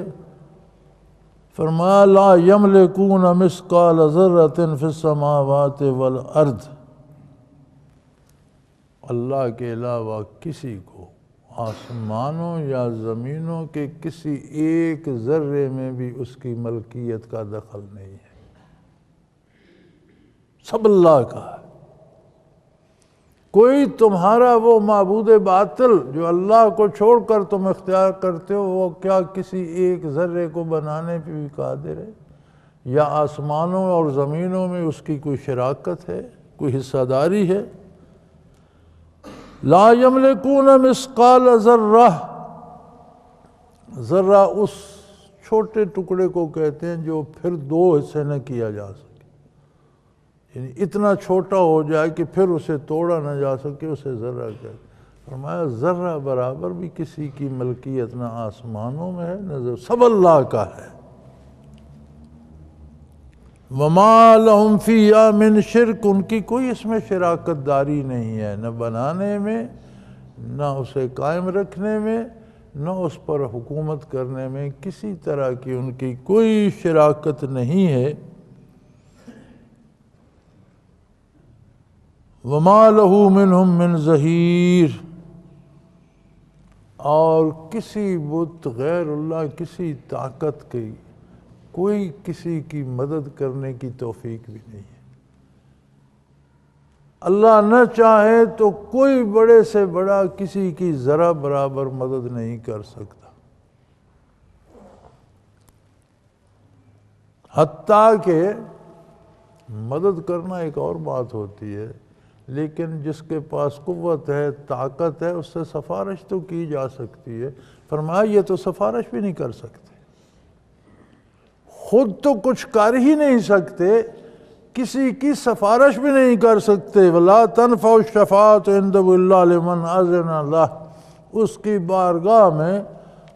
فرمایا لا یملکون مثقال ذرۃ فی السماوات والارض، اللہ کے علاوہ کسی کو آسمانوں یا زمینوں کے کسی ایک ذرے میں بھی اس کی ملکیت کا دخل نہیں ہے، سب اللہ کا ہے۔ کوئی تمہارا وہ معبود باطل جو اللہ کو چھوڑ کر تم اختیار کرتے ہو، وہ کیا کسی ایک ذرے کو بنانے پہ بھی قادر ہے؟ یا آسمانوں اور زمینوں میں اس کی کوئی شراکت ہے، کوئی حصہ داری ہے؟ لا یملکون مثقال ذرہ، ذرہ اس چھوٹے ٹکڑے کو کہتے ہیں جو پھر 2 حصے نہ کیا جا سکے، یعنی اتنا چھوٹا ہو جائے کہ پھر اسے توڑا نہ جا سکے، اسے ذرہ کہتے ہیں۔ فرمایا ذرہ برابر بھی کسی کی ملکیت نہ آسمانوں میں ہے نہ سب اللہ کا ہے۔ وَمَا لَهُمْ فِيهَا مِنْ شِرْک، ان کی کوئی اس میں شراکت داری نہیں ہے، نہ بنانے میں، نہ اسے قائم رکھنے میں، نہ اس پر حکومت کرنے میں، کسی طرح کی ان کی کوئی شراکت نہیں ہے۔ وَمَا لَهُ مِنْهُمْ مِنْ ظَهِيرٍ، اور کسی بت غیر اللہ، کسی طاقت کی کوئی کسی کی مدد کرنے کی توفیق بھی نہیں ہے۔ اللہ نہ چاہے تو کوئی بڑے سے بڑا کسی کی ذرا برابر مدد نہیں کر سکتا، حتیٰ کہ مدد کرنا ایک اور بات ہوتی ہے، لیکن جس کے پاس قوت ہے، طاقت ہے، اس سے سفارش تو کی جا سکتی ہے۔ فرمایا یہ تو سفارش بھی نہیں کر سکتے، خود تو کچھ کر ہی نہیں سکتے، کسی کی سفارش بھی نہیں کر سکتے۔ وَلَا تَنْفَعُ الشَّفَاعَةُ عِنْدَهُ إِلَّا لِمَنْ أَذِنَ لَهُ، اس کی بارگاہ میں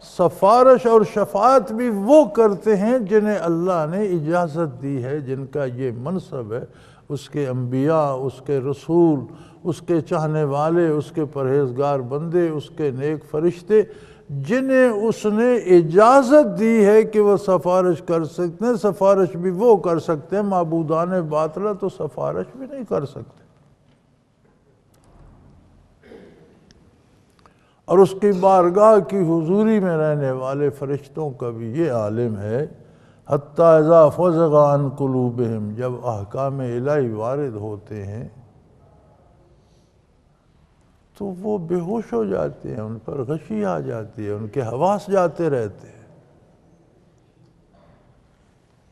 سفارش اور شفاعت بھی وہ کرتے ہیں جنہیں اللہ نے اجازت دی ہے، جن کا یہ منصب ہے، اس کے انبیاء، اس کے رسول، اس کے چاہنے والے، اس کے پرہیزگار بندے، اس کے نیک فرشتے، جنہیں اس نے اجازت دی ہے کہ وہ سفارش کر سکتے ہیں۔ سفارش بھی وہ کر سکتے ہیں، معبودان باطلہ تو سفارش بھی نہیں کر سکتے۔ اور اس کی بارگاہ کی حضوری میں رہنے والے فرشتوں کا بھی یہ عالم ہے، حتیٰ اذا فزغ عن قلوبہم، جب احکام الہی وارد ہوتے ہیں تو وہ بے ہوش ہو جاتے ہیں، ان پر غشی آ جاتی ہے، ان کے حواس جاتے رہتے ہیں۔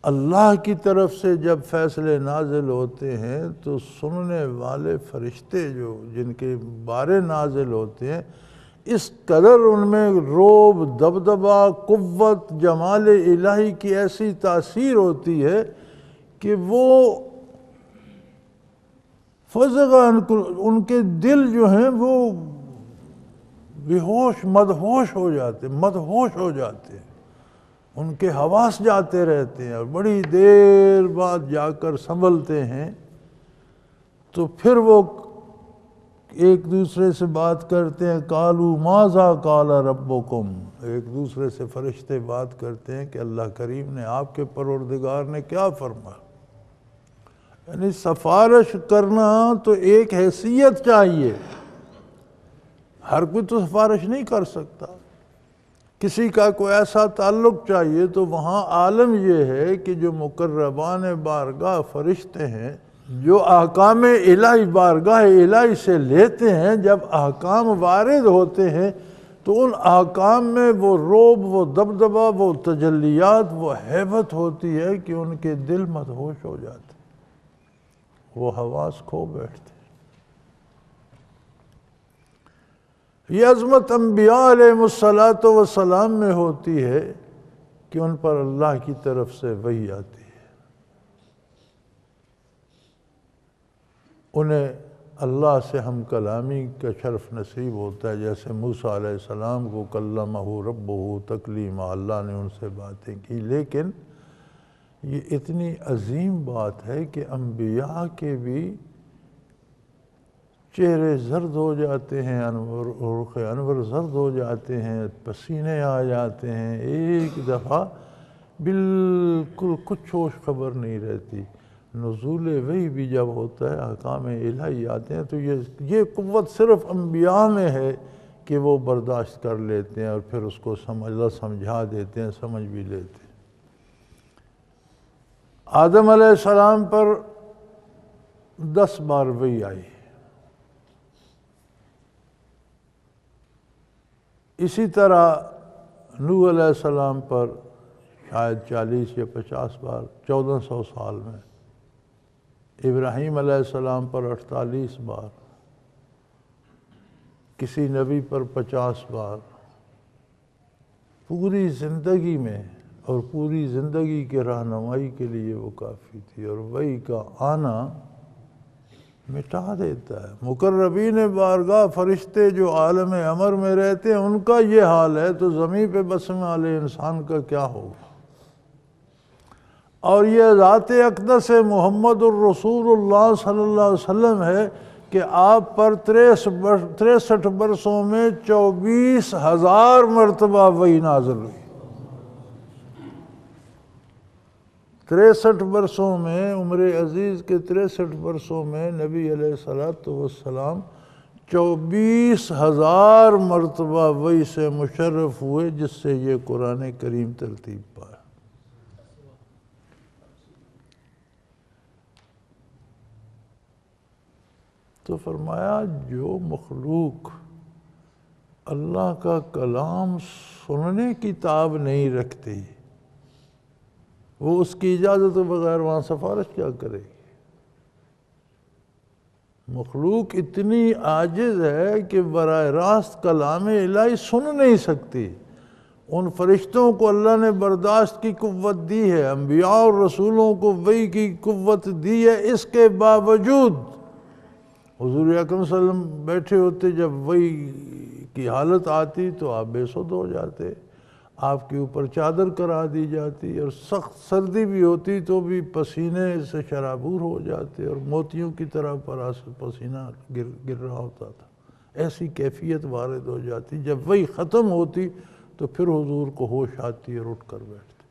اللہ کی طرف سے جب فیصلے نازل ہوتے ہیں تو سننے والے فرشتے جو جن کے بارے نازل ہوتے ہیں، اس قدر ان میں روب، دبدبہ، قوت، جمال الہی کی ایسی تاثیر ہوتی ہے کہ وہ ان کے دل جو ہیں وہ بے ہوش، مدہوش ہو جاتے ہیں، ان کے حواس جاتے رہتے ہیں، اور بڑی دیر بعد جا کر سنبھلتے ہیں تو پھر وہ ایک دوسرے سے بات کرتے ہیں، قالوا ماذا قال ربکم، ایک دوسرے سے فرشتے بات کرتے ہیں کہ اللہ کریم نے، آپ کے پروردگار نے کیا فرمایا۔ یعنی سفارش کرنا تو ایک حیثیت چاہیے، ہر کوئی تو سفارش نہیں کر سکتا، کسی کا کوئی ایسا تعلق چاہیے۔ تو وہاں عالم یہ ہے کہ جو مقربان بارگاہ فرشتے ہیں، جو احکام الہی بارگاہ الہی سے لیتے ہیں، جب احکام وارد ہوتے ہیں تو ان احکام میں وہ روب، وہ دبدبہ، وہ تجلیات، وہ ہیبت ہوتی ہے کہ ان کے دل مدہوش ہو جاتے ہیں، وہ حواس کھو بیٹھتے ہیں۔ یہ عظمت انبیاء علیہ السلام میں ہوتی ہے کہ ان پر اللہ کی طرف سے وحی آتی ہے، انہیں اللہ سے ہم کلامی کا شرف نصیب ہوتا ہے، جیسے موسیٰ علیہ السلام کو کلمہ ربہ تکلیما، اللہ نے ان سے باتیں کی۔ لیکن یہ اتنی عظیم بات ہے کہ انبیاء کے بھی چہرے زرد ہو جاتے ہیں، رخ انور زرد ہو جاتے ہیں، پسینے آ جاتے ہیں، ایک دفعہ بالکل کچھ ہوش خبر نہیں رہتی۔ نزول وحی بھی جب ہوتا ہے، احکام الہی آتے ہیں، تو یہ قوت صرف انبیاء میں ہے کہ وہ برداشت کر لیتے ہیں اور پھر اس کو سمجھا دیتے ہیں، سمجھ بھی لیتے ہیں۔ آدم علیہ السلام پر 10 بار وحی آئی، اسی طرح نوح علیہ السلام پر شاید 40 یا 50 بار 1400 سال میں، ابراہیم علیہ السلام پر 48 بار، کسی نبی پر 50 بار، پوری زندگی میں، اور پوری زندگی کے رہنمائی کے لیے وہ کافی تھی، اور وحی کا آنا مٹا دیتا ہے۔ مقربین بارگاہ فرشتے جو عالم امر میں رہتے ہیں، ان کا یہ حال ہے تو زمین پہ بسنے والے انسان کا کیا ہوگا۔ اور یہ ذات اقدس محمد الرسول اللہ صلی اللہ علیہ وسلم ہے کہ آپ پر 63 برسوں میں 24,000 مرتبہ وحی نازل ہوئی۔ 63 برسوں میں، عمر عزیز کے 63 برسوں میں نبی علیہ السلام 24,000 مرتبہ وحی سے مشرف ہوئے، جس سے یہ قرآن کریم ترتیب پایا۔ تو فرمایا جو مخلوق اللہ کا کلام سننے کی تاب نہیں رکھتی وہ اس کی اجازت کے بغیر وہاں سفارش کیا کرے گی؟ مخلوق اتنی عاجز ہے کہ براہ راست کلام الہی سن نہیں سکتی. ان فرشتوں کو اللہ نے برداشت کی قوت دی ہے، انبیاء اور رسولوں کو وحی کی قوت دی ہے، اس کے باوجود حضور اکرم صلی اللہ علیہ وسلم بیٹھے ہوتے، جب وحی کی حالت آتی تو آپ بے سود ہو جاتے، آپ کے اوپر چادر کرا دی جاتی، اور سخت سردی بھی ہوتی تو بھی پسینے سے شرابور ہو جاتے اور موتیوں کی طرح پر پسینہ گر رہا ہوتا تھا. ایسی کیفیت وارد ہو جاتی. جب وہی ختم ہوتی تو پھر حضور کو ہوش آتی اور اٹھ کر بیٹھتے.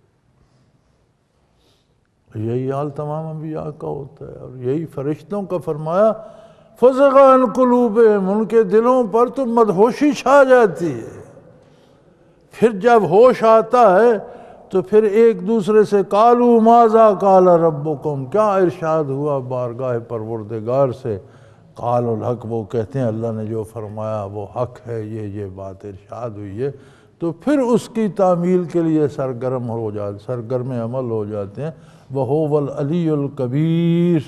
یہی حال تمام انبیاء کا ہوتا ہے، اور یہی فرشتوں کا فرمایا فَزَغَ عَنْ قُلُوبِهِمْ، ان کے دلوں پر تو مدہوشی چھا جاتی ہے. پھر جب ہوش آتا ہے تو پھر ایک دوسرے سے قَالُوا مَاذَا قَالَ رَبُّكُمْ، کیا ارشاد ہوا بارگاہ پروردگار سے؟ قَالُوا الْحَقُّ، وہ کہتے ہیں اللہ نے جو فرمایا وہ حق ہے، یہ بات ارشاد ہوئی ہے. تو پھر اس کی تعمیل کے لیے سرگرم عمل ہو جاتے ہیں. وَهُوَ الْعَلِيُّ الْكَبِيرُ،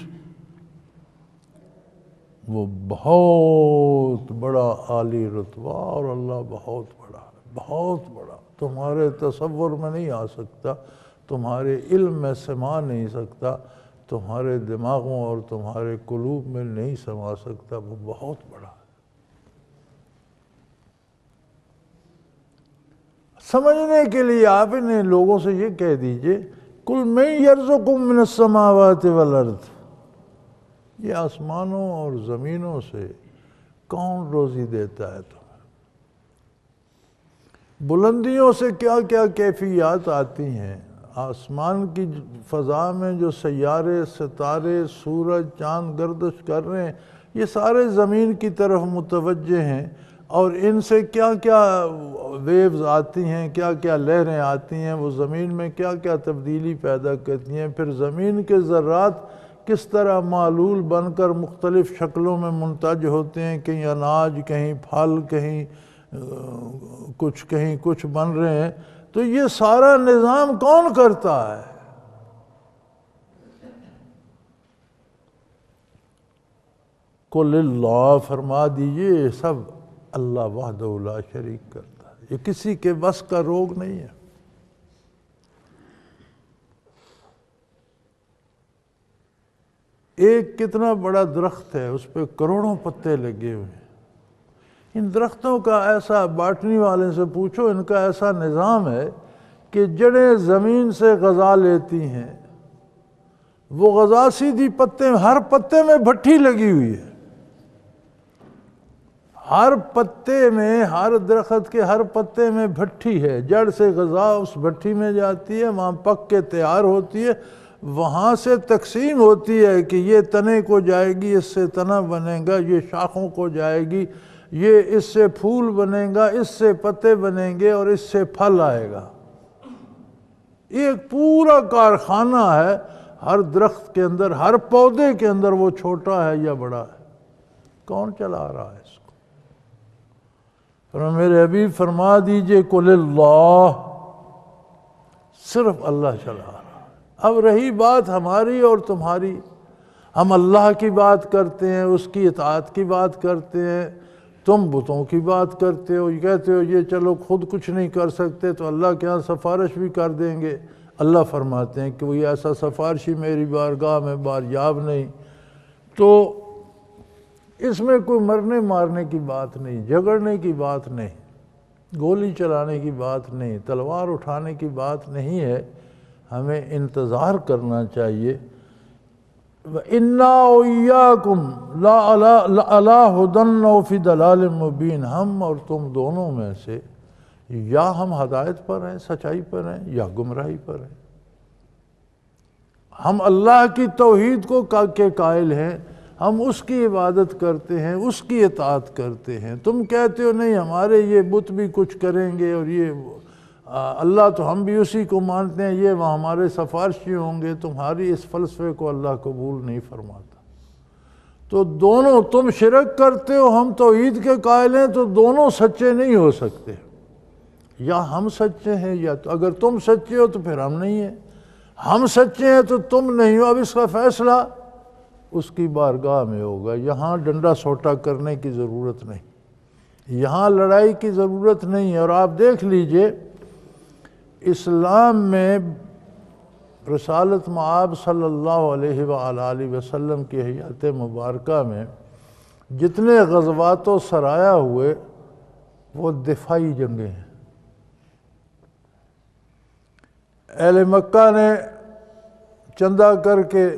وہ بہت بڑا عالی رتبہ، اور اللہ بہت بڑا ہے، بہت بڑا، تمہارے تصور میں نہیں آ سکتا، تمہارے علم میں سما نہیں سکتا، تمہارے دماغوں اور تمہارے قلوب میں نہیں سما سکتا. وہ بہت بڑا ہے. سمجھنے کے لیے آپ انہیں لوگوں سے یہ کہہ دیجئے قُلْ مَن يَرْزُقُكُم مِّنَ السَّمَاوَاتِ وَالْأَرْضِ، یہ آسمانوں اور زمینوں سے کون روزی دیتا ہے تمہیں؟ بلندیوں سے کیا کیا کیفیات آتی ہیں. آسمان کی فضا میں جو سیارے، ستارے، سورج، چاند گردش کر رہے ہیں، یہ سارے زمین کی طرف متوجہ ہیں، اور ان سے کیا کیا ویوز آتی ہیں، کیا کیا لہریں آتی ہیں، وہ زمین میں کیا کیا تبدیلی پیدا کرتی ہیں. پھر زمین کے ذرات کس طرح معلول بن کر مختلف شکلوں میں منتج ہوتے ہیں، کہیں اناج، کہیں پھل، کہیں کچھ بن رہے ہیں. تو یہ سارا نظام کون کرتا ہے؟ قُلِ اللَّهُ، فرما دیجئے سب اللہ وحدہ لا شریک کرتا ہے. یہ کسی کے بس کا روگ نہیں ہے. ایک کتنا بڑا درخت ہے، اس پہ کروڑوں پتے لگے ہوئے ہیں. ان درختوں کا ایسا، باٹنی والے سے پوچھو، ان کا ایسا نظام ہے کہ جڑیں زمین سے غذا لیتی ہیں، وہ غذا سیدھی ہر پتے میں بھٹی لگی ہوئی ہے. ہر پتے میں، ہر درخت کے ہر پتے میں بھٹی ہے. جڑ سے غذا اس بھٹی میں جاتی ہے، وہاں پک کے تیار ہوتی ہے، وہاں سے تقسیم ہوتی ہے کہ یہ تنے کو جائے گی، اس سے تنا بنے گا، یہ شاخوں کو جائے گی، یہ اس سے پھول بنے گا، اس سے پتے بنیں گے، اور اس سے پھل آئے گا. یہ ایک پورا کارخانہ ہے ہر درخت کے اندر، ہر پودے کے اندر، وہ چھوٹا ہے یا بڑا ہے. کون چلا رہا ہے اس کو؟ اور میرے حبیب فرما دیجئے قُلِ اللَّهُ، صرف اللہ چلا رہا ہے. اب رہی بات ہماری اور تمہاری، ہم اللہ کی بات کرتے ہیں، اس کی اطاعت کی بات کرتے ہیں، تم بتوں کی بات کرتے ہو، یہ کہتے ہو یہ چلو خود کچھ نہیں کر سکتے تو اللہ کے ہاں سفارش بھی کر دیں گے. اللہ فرماتے ہیں کہ وہ ایسا سفارشی میری بارگاہ میں باریاب نہیں. تو اس میں کوئی مرنے مارنے کی بات نہیں، جھگڑنے کی بات نہیں، گولی چلانے کی بات نہیں، تلوار اٹھانے کی بات نہیں ہے. ہمیں انتظار کرنا چاہیے. وَإِنَّا وَإِيَّاكُمْ لَعَلَىٰ هُدًى أَوْ فِي ضَلَالٍ مُّبِينٍ، ہم اور تم دونوں میں سے یا ہم ہدایت پر ہیں، سچائی پر ہیں، یا گمراہی پر ہیں. ہم اللہ کی توحید کو کے قائل ہیں، ہم اس کی عبادت کرتے ہیں، اس کی اطاعت کرتے ہیں. تم کہتے ہو نہیں ہمارے یہ بت بھی کچھ کریں گے، اور یہ اللہ تو ہم بھی اسی کو مانتے ہیں، یہ وہ ہمارے سفارشی ہوں گے. تمہاری اس فلسفے کو اللہ قبول نہیں فرماتا. تو دونوں، تم شرک کرتے ہو، ہم توحید کے قائل ہیں، تو دونوں سچے نہیں ہو سکتے، یا ہم سچے ہیں یا تو، اگر تم سچے ہو تو پھر ہم نہیں ہیں، ہم سچے ہیں تو تم نہیں ہو۔ اب اس کا فیصلہ اس کی بارگاہ میں ہوگا، یہاں ڈنڈا سوٹا کرنے کی ضرورت نہیں، یہاں لڑائی کی ضرورت نہیں ہے۔ اور آپ دیکھ لیجئے اسلام میں رسالت مآب صلی اللہ علیہ وآلہ وسلم کی حیات مبارکہ میں جتنے غزوات و سرایا ہوئے وہ دفاعی جنگیں ہیں۔ اہل مکہ نے چندہ کر کے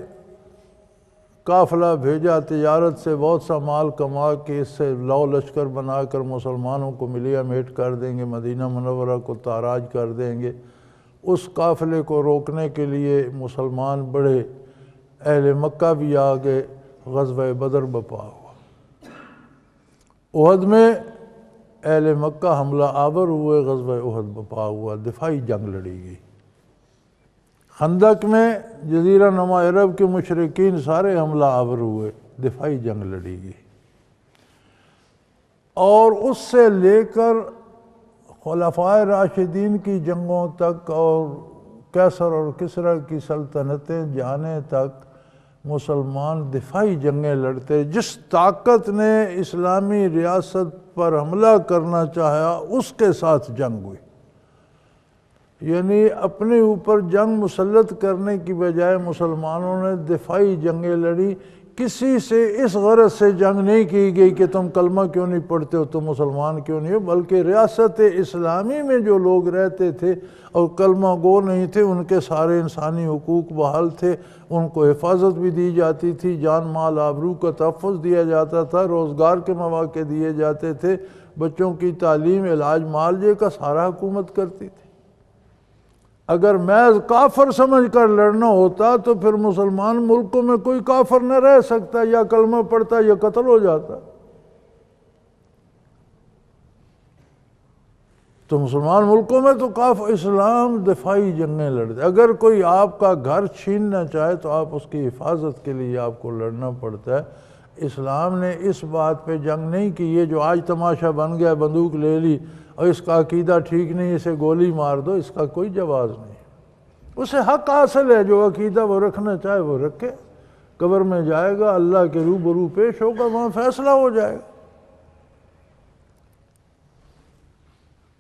قافلہ بھیجا، تجارت سے بہت سا مال کما کے اس سے لو لشکر بنا کر مسلمانوں کو ملیا میٹ کر دیں گے، مدینہ منورہ کو تاراج کر دیں گے۔ اس قافلے کو روکنے کے لیے مسلمان بڑے، اہل مکہ بھی آگے، غزوہ بدر بپا ہوا۔ احد میں اہل مکہ حملہ آور ہوئے، غزوہ احد بپا ہوا، دفاعی جنگ لڑی گئی۔ خندق میں جزیرہ نما عرب کے مشرکین سارے حملہ آور ہوئے، دفاعی جنگ لڑی گئی۔ اور اس سے لے کر خلفائے راشدین کی جنگوں تک اور کیسر اور کسریٰ کی سلطنتیں جانے تک مسلمان دفاعی جنگیں لڑتے۔ جس طاقت نے اسلامی ریاست پر حملہ کرنا چاہا اس کے ساتھ جنگ ہوئی، یعنی اپنے اوپر جنگ مسلط کرنے کی بجائے مسلمانوں نے دفاعی جنگیں لڑی۔ کسی سے اس غرض سے جنگ نہیں کی گئی کہ تم کلمہ کیوں نہیں پڑھتے ہو، تم مسلمان کیوں نہیں ہو، بلکہ ریاست اسلامی میں جو لوگ رہتے تھے اور کلمہ گو نہیں تھے ان کے سارے انسانی حقوق بحال تھے، ان کو حفاظت بھی دی جاتی تھی، جان مال آبرو کا تحفظ دیا جاتا تھا، روزگار کے مواقع دیے جاتے تھے، بچوں کی تعلیم، علاج، معالجے کا سارا حکومت کرتی تھی۔ اگر محض کافر سمجھ کر لڑنا ہوتا تو پھر مسلمان ملکوں میں کوئی کافر نہ رہ سکتا، یا کلمہ پڑھتا یا قتل ہو جاتا۔ تو مسلمان ملکوں میں تو اسلام دفاعی جنگیں لڑتے۔ اگر کوئی آپ کا گھر چھیننا چاہے تو آپ اس کی حفاظت کے لیے آپ کو لڑنا پڑتا ہے۔ اسلام نے اس بات پہ جنگ نہیں کی، یہ جو آج تماشا بن گیا، بندوق لے لی اور اس کا عقیدہ ٹھیک نہیں، اسے گولی مار دو، اس کا کوئی جواز نہیں۔ اسے حق حاصل ہے، جو عقیدہ وہ رکھنا چاہے وہ رکھے، قبر میں جائے گا، اللہ کے روبرو پیش ہوگا، وہاں فیصلہ ہو جائے گا۔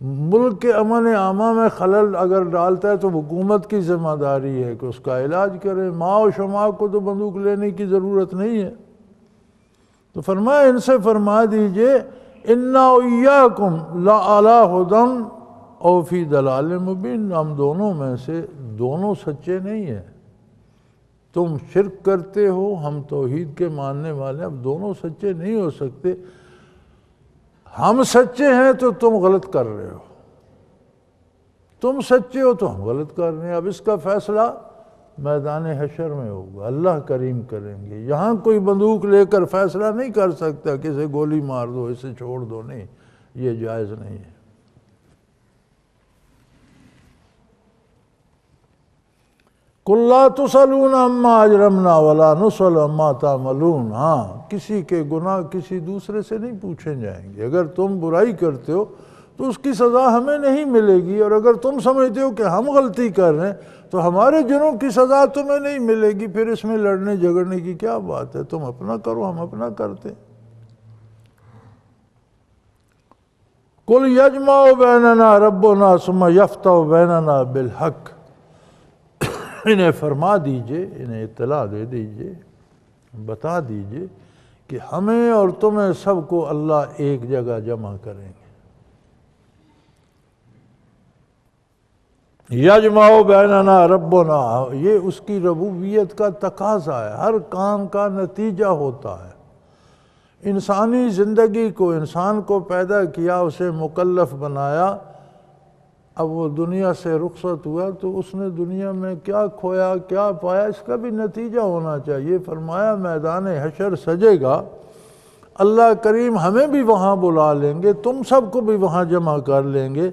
ملک کے امن عامہ میں خلل اگر ڈالتا ہے تو حکومت کی ذمہ داری ہے کہ اس کا علاج کرے۔ ماں و شماع کو تو بندوق لینے کی ضرورت نہیں ہے۔ تو فرمایا ان سے فرما دیجئے اِنَّا وَإِيَّاكُمْ لَعَلَىٰ هُدًى أَوْ فِي ضَلَالٍ مُبِينٍ، ہم دونوں میں سے دونوں سچے نہیں ہیں۔ تم شرک کرتے ہو، ہم توحید کے ماننے والے، اب دونوں سچے نہیں ہو سکتے۔ ہم سچے ہیں تو تم غلط کر رہے ہو، تم سچے ہو تو ہم غلط کر رہے ہیں۔ اب اس کا فیصلہ میدان حشر میں ہوگا، اللہ کریم کریں گے۔ یہاں کوئی بندوق لے کر فیصلہ نہیں کر سکتا کہ اسے گولی مار دو، اسے چھوڑ دو، نہیں، یہ جائز نہیں ہے۔ قُلْ لَا تُسْأَلُونَ عَمَّا أَجْرَمْنَا وَلَا نُسْأَلُ عَمَّا تَعْمَلُونَ، ہاں، کسی کے گناہ کسی دوسرے سے نہیں پوچھے جائیں گے۔ اگر تم برائی کرتے ہو تو اس کی سزا ہمیں نہیں ملے گی، اور اگر تم سمجھتے ہو کہ ہم غلطی کر رہے ہیں تو ہمارے جرم کی سزا تمہیں نہیں ملے گی، پھر اس میں لڑنے جھگڑنے کی کیا بات ہے؟ تم اپنا کرو، ہم اپنا کرتے ہیں۔ قُلْ يَجْمَعُ بَيْنَنَا رَبُّنَا ثُمَّ يَفْتَحُ بَيْنَنَا بِالْحَقِّ، انہیں فرما دیجئے، انہیں اطلاع دے دیجئے، بتا دیجئے کہ ہمیں اور تمہیں سب کو اللہ ایک جگہ جمع کریں گے۔ یجمع بیننا ربنا، یہ اس کی ربوبیت کا تقاضا ہے، ہر کام کا نتیجہ ہوتا ہے۔ انسانی زندگی کو، انسان کو پیدا کیا، اسے مکلف بنایا، اب وہ دنیا سے رخصت ہوا تو اس نے دنیا میں کیا کھویا کیا پایا، اس کا بھی نتیجہ ہونا چاہیے۔ فرمایا میدان حشر سجے گا، اللہ کریم ہمیں بھی وہاں بلا لیں گے، تم سب کو بھی وہاں جمع کر لیں گے۔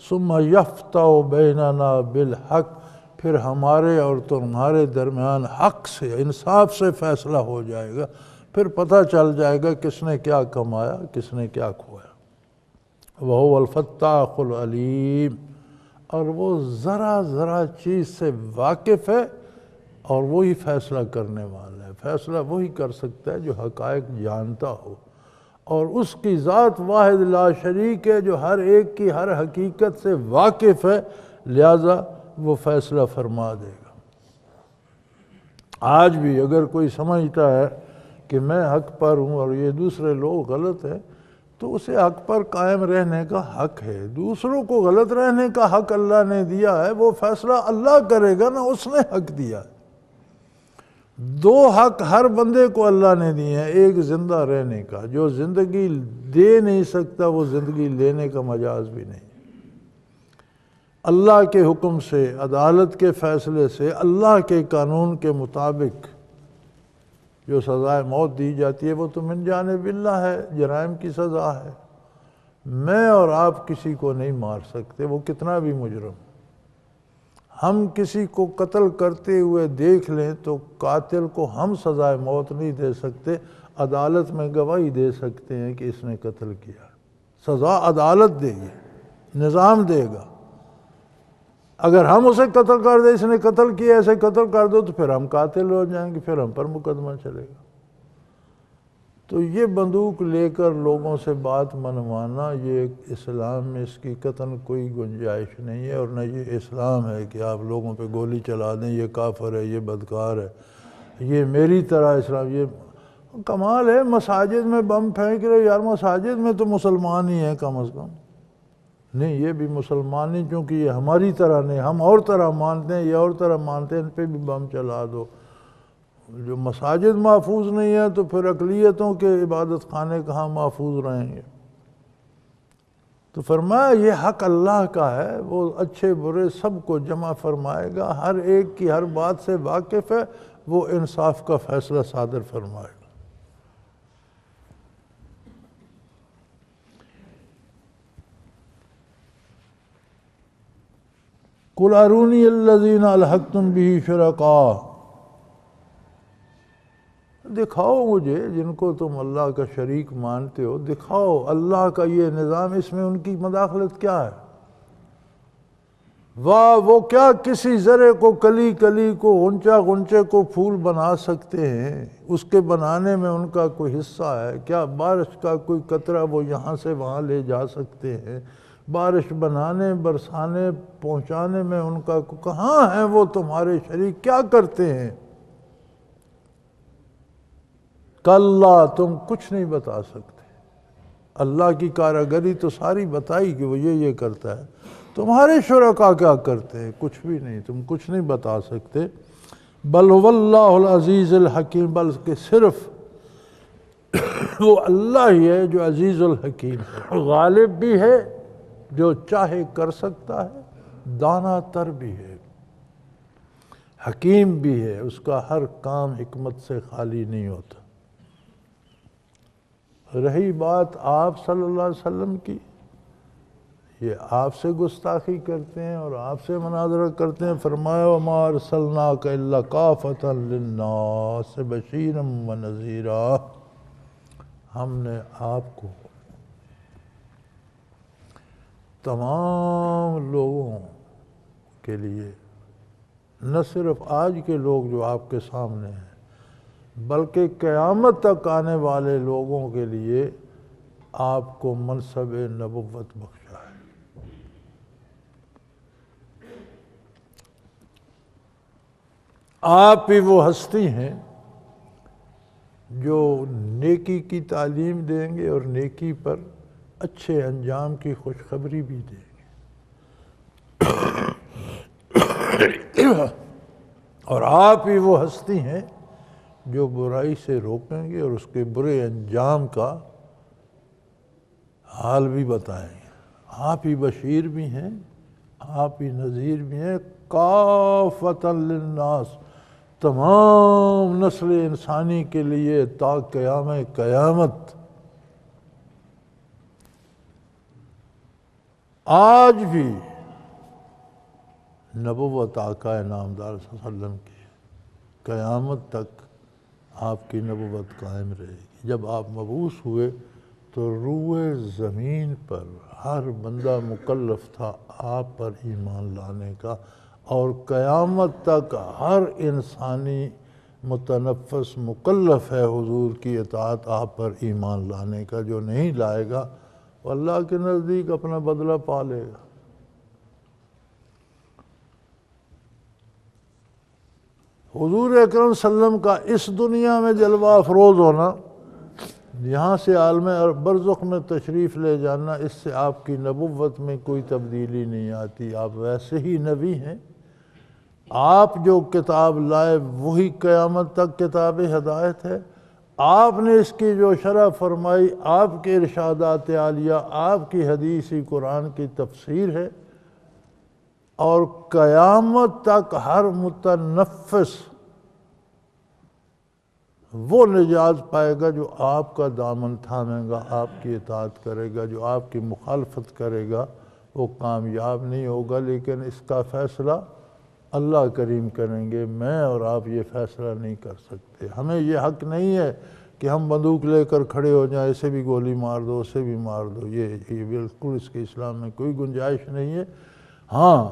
ثم یفتح بیننا بالحق، پھر ہمارے اور تمہارے درمیان حق سے، انصاف سے فیصلہ ہو جائے گا۔ پھر پتہ چل جائے گا کس نے کیا کمایا، کس نے کیا کھویا۔ وَهُوَ الْفَتَّاحُ الْعَلِيمُ، اور وہ ذرا ذرا چیز سے واقف ہے اور وہی فیصلہ کرنے والا ہے۔ فیصلہ وہی کر سکتا ہے جو حقائق جانتا ہو، اور اس کی ذات واحد لا شریک ہے جو ہر ایک کی ہر حقیقت سے واقف ہے، لہذا وہ فیصلہ فرما دے گا۔ آج بھی اگر کوئی سمجھتا ہے کہ میں حق پر ہوں اور یہ دوسرے لوگ غلط ہیں، تو اسے حق پر قائم رہنے کا حق ہے۔ دوسروں کو غلط رہنے کا حق اللہ نے دیا ہے، وہ فیصلہ اللہ کرے گا نا، اس نے حق دیا ہے۔ دو حق ہر بندے کو اللہ نے دیے ہیں، ایک زندہ رہنے کا، جو زندگی دے نہیں سکتا وہ زندگی لینے کا مجاز بھی نہیں۔ اللہ کے حکم سے، عدالت کے فیصلے سے، اللہ کے قانون کے مطابق جو سزائے موت دی جاتی ہے وہ تو من جانب اللہ ہے، جرائم کی سزا ہے۔ میں اور آپ کسی کو نہیں مار سکتے، وہ کتنا بھی مجرم۔ ہم کسی کو قتل کرتے ہوئے دیکھ لیں تو قاتل کو ہم سزائے موت نہیں دے سکتے، عدالت میں گواہی دے سکتے ہیں کہ اس نے قتل کیا۔ سزا عدالت دے گی، نظام دے گا۔ اگر ہم اسے قتل کر دیں، اس نے قتل کیا، ایسے قتل کر دو، تو پھر ہم قاتل ہو جائیں گے، پھر ہم پر مقدمہ چلے گا۔ تو یہ بندوق لے کر لوگوں سے بات منوانا، یہ اسلام میں اس کی قطعاً کوئی گنجائش نہیں ہے، اور نہ یہ اسلام ہے کہ آپ لوگوں پہ گولی چلا دیں، یہ کافر ہے، یہ بدکار ہے، یہ میری طرح اسلام۔ یہ کمال ہے، مساجد میں بم پھینک رہے، یار مساجد میں تو مسلمان ہی ہیں کم از کم۔ نہیں، یہ بھی مسلمان نہیں، کیونکہ یہ ہماری طرح نہیں، ہم اور طرح مانتے ہیں، یہ اور طرح مانتے ہیں، ان پہ بھی بم چلا دو۔ جو مساجد محفوظ نہیں ہے تو پھر اقلیتوں کے عبادت خانے کہاں محفوظ رہیں گے؟ تو فرمایا یہ حق اللہ کا ہے، وہ اچھے برے سب کو جمع فرمائے گا، ہر ایک کی ہر بات سے واقف ہے، وہ انصاف کا فیصلہ صادر فرمائے گا۔ قُلْ أَرُونِيَ الَّذِينَ أَلْحَقْتُمْ بِهِ شُرَكَاءَ، دکھاؤ مجھے جن کو تم اللہ کا شریک مانتے ہو، دکھاؤ اللہ کا یہ نظام، اس میں ان کی مداخلت کیا ہے؟ واہ، وہ کیا کسی ذرے کو، کلی کلی کو، غنچہ غنچے کو پھول بنا سکتے ہیں؟ اس کے بنانے میں ان کا کوئی حصہ ہے کیا؟ بارش کا کوئی قطرہ وہ یہاں سے وہاں لے جا سکتے ہیں؟ بارش بنانے، برسانے، پہنچانے میں ان کا کہاں ہیں وہ تمہارے شریک؟ کیا کرتے ہیں؟ کلا، تم کچھ نہیں بتا سکتے۔ اللہ کی کارگری تو ساری بتائی کہ وہ یہ کرتا ہے، تمہارے شرکا کیا کرتے ہیں؟ کچھ بھی نہیں، تم کچھ نہیں بتا سکتے۔ بل هو اللہ العزیز الحکیم، بلکہ صرف وہ اللہ ہی ہے جو عزیز الحکیم ہے، غالب بھی ہے، جو چاہے کر سکتا ہے، دانا تر بھی ہے، حکیم بھی ہے، اس کا ہر کام حکمت سے خالی نہیں ہوتا۔ رہی بات آپ صلی اللہ علیہ وسلم کی، یہ آپ سے گستاخی کرتے ہیں اور آپ سے مناظرہ کرتے ہیں۔ فرمایا وَمَا أَرْسَلْنَاكَ إِلَّا كَافَةً لِلنَّاسِ بَشِيرًا وَنَذِيرًا، ہم نے آپ کو تمام لوگوں کے لیے، نہ صرف آج کے لوگ جو آپ کے سامنے ہیں، بلکہ قیامت تک آنے والے لوگوں کے لیے آپ کو منصب نبوت بخشا ہے۔ آپ ہی وہ ہستی ہیں جو نیکی کی تعلیم دیں گے اور نیکی پر اچھے انجام کی خوشخبری بھی دیں گے، اور آپ ہی وہ ہستی ہیں جو برائی سے روکیں گے اور اس کے برے انجام کا حال بھی بتائیں گے۔ آپ ہی بشیر بھی ہیں، آپ ہی نذیر بھی ہیں، کافۃ للناس، تمام نسل انسانی کے لیے تا قیامت۔ آج بھی نبوت آقا نامدار صلی اللہ علیہ وسلم کی قیامت تک آپ کی نبوت قائم رہے گی۔ جب آپ مبعوث ہوئے تو روئے زمین پر ہر بندہ مکلف تھا آپ پر ایمان لانے کا، اور قیامت تک ہر انسانی متنفس مکلف ہے حضور کی اطاعت آپ پر ایمان لانے کا۔ جو نہیں لائے گا وہ اللہ کے نزدیک اپنا بدلہ پا لے گا۔ حضور اکرم صلی اللہ علیہ وسلم کا اس دنیا میں جلوہ افروز ہونا، یہاں سے عالم برزخ میں تشریف لے جانا، اس سے آپ کی نبوت میں کوئی تبدیلی نہیں آتی۔ آپ ویسے ہی نبی ہیں۔ آپ جو کتاب لائے وہی قیامت تک کتاب ہدایت ہے۔ آپ نے اس کی جو شرح فرمائی آپ کے ارشادات عالیہ، آپ کی حدیث قرآن کی تفسیر ہے، اور قیامت تک ہر متنفس وہ نجات پائے گا جو آپ کا دامن تھامے گا، آپ کی اطاعت کرے گا۔ جو آپ کی مخالفت کرے گا وہ کامیاب نہیں ہوگا، لیکن اس کا فیصلہ اللہ کریم کریں گے۔ میں اور آپ یہ فیصلہ نہیں کر سکتے۔ ہمیں یہ حق نہیں ہے کہ ہم بندوق لے کر کھڑے ہو جائیں، اسے بھی گولی مار دو، اسے بھی مار دو۔ یہ بالکل اس کے اسلام میں کوئی گنجائش نہیں ہے۔ ہاں،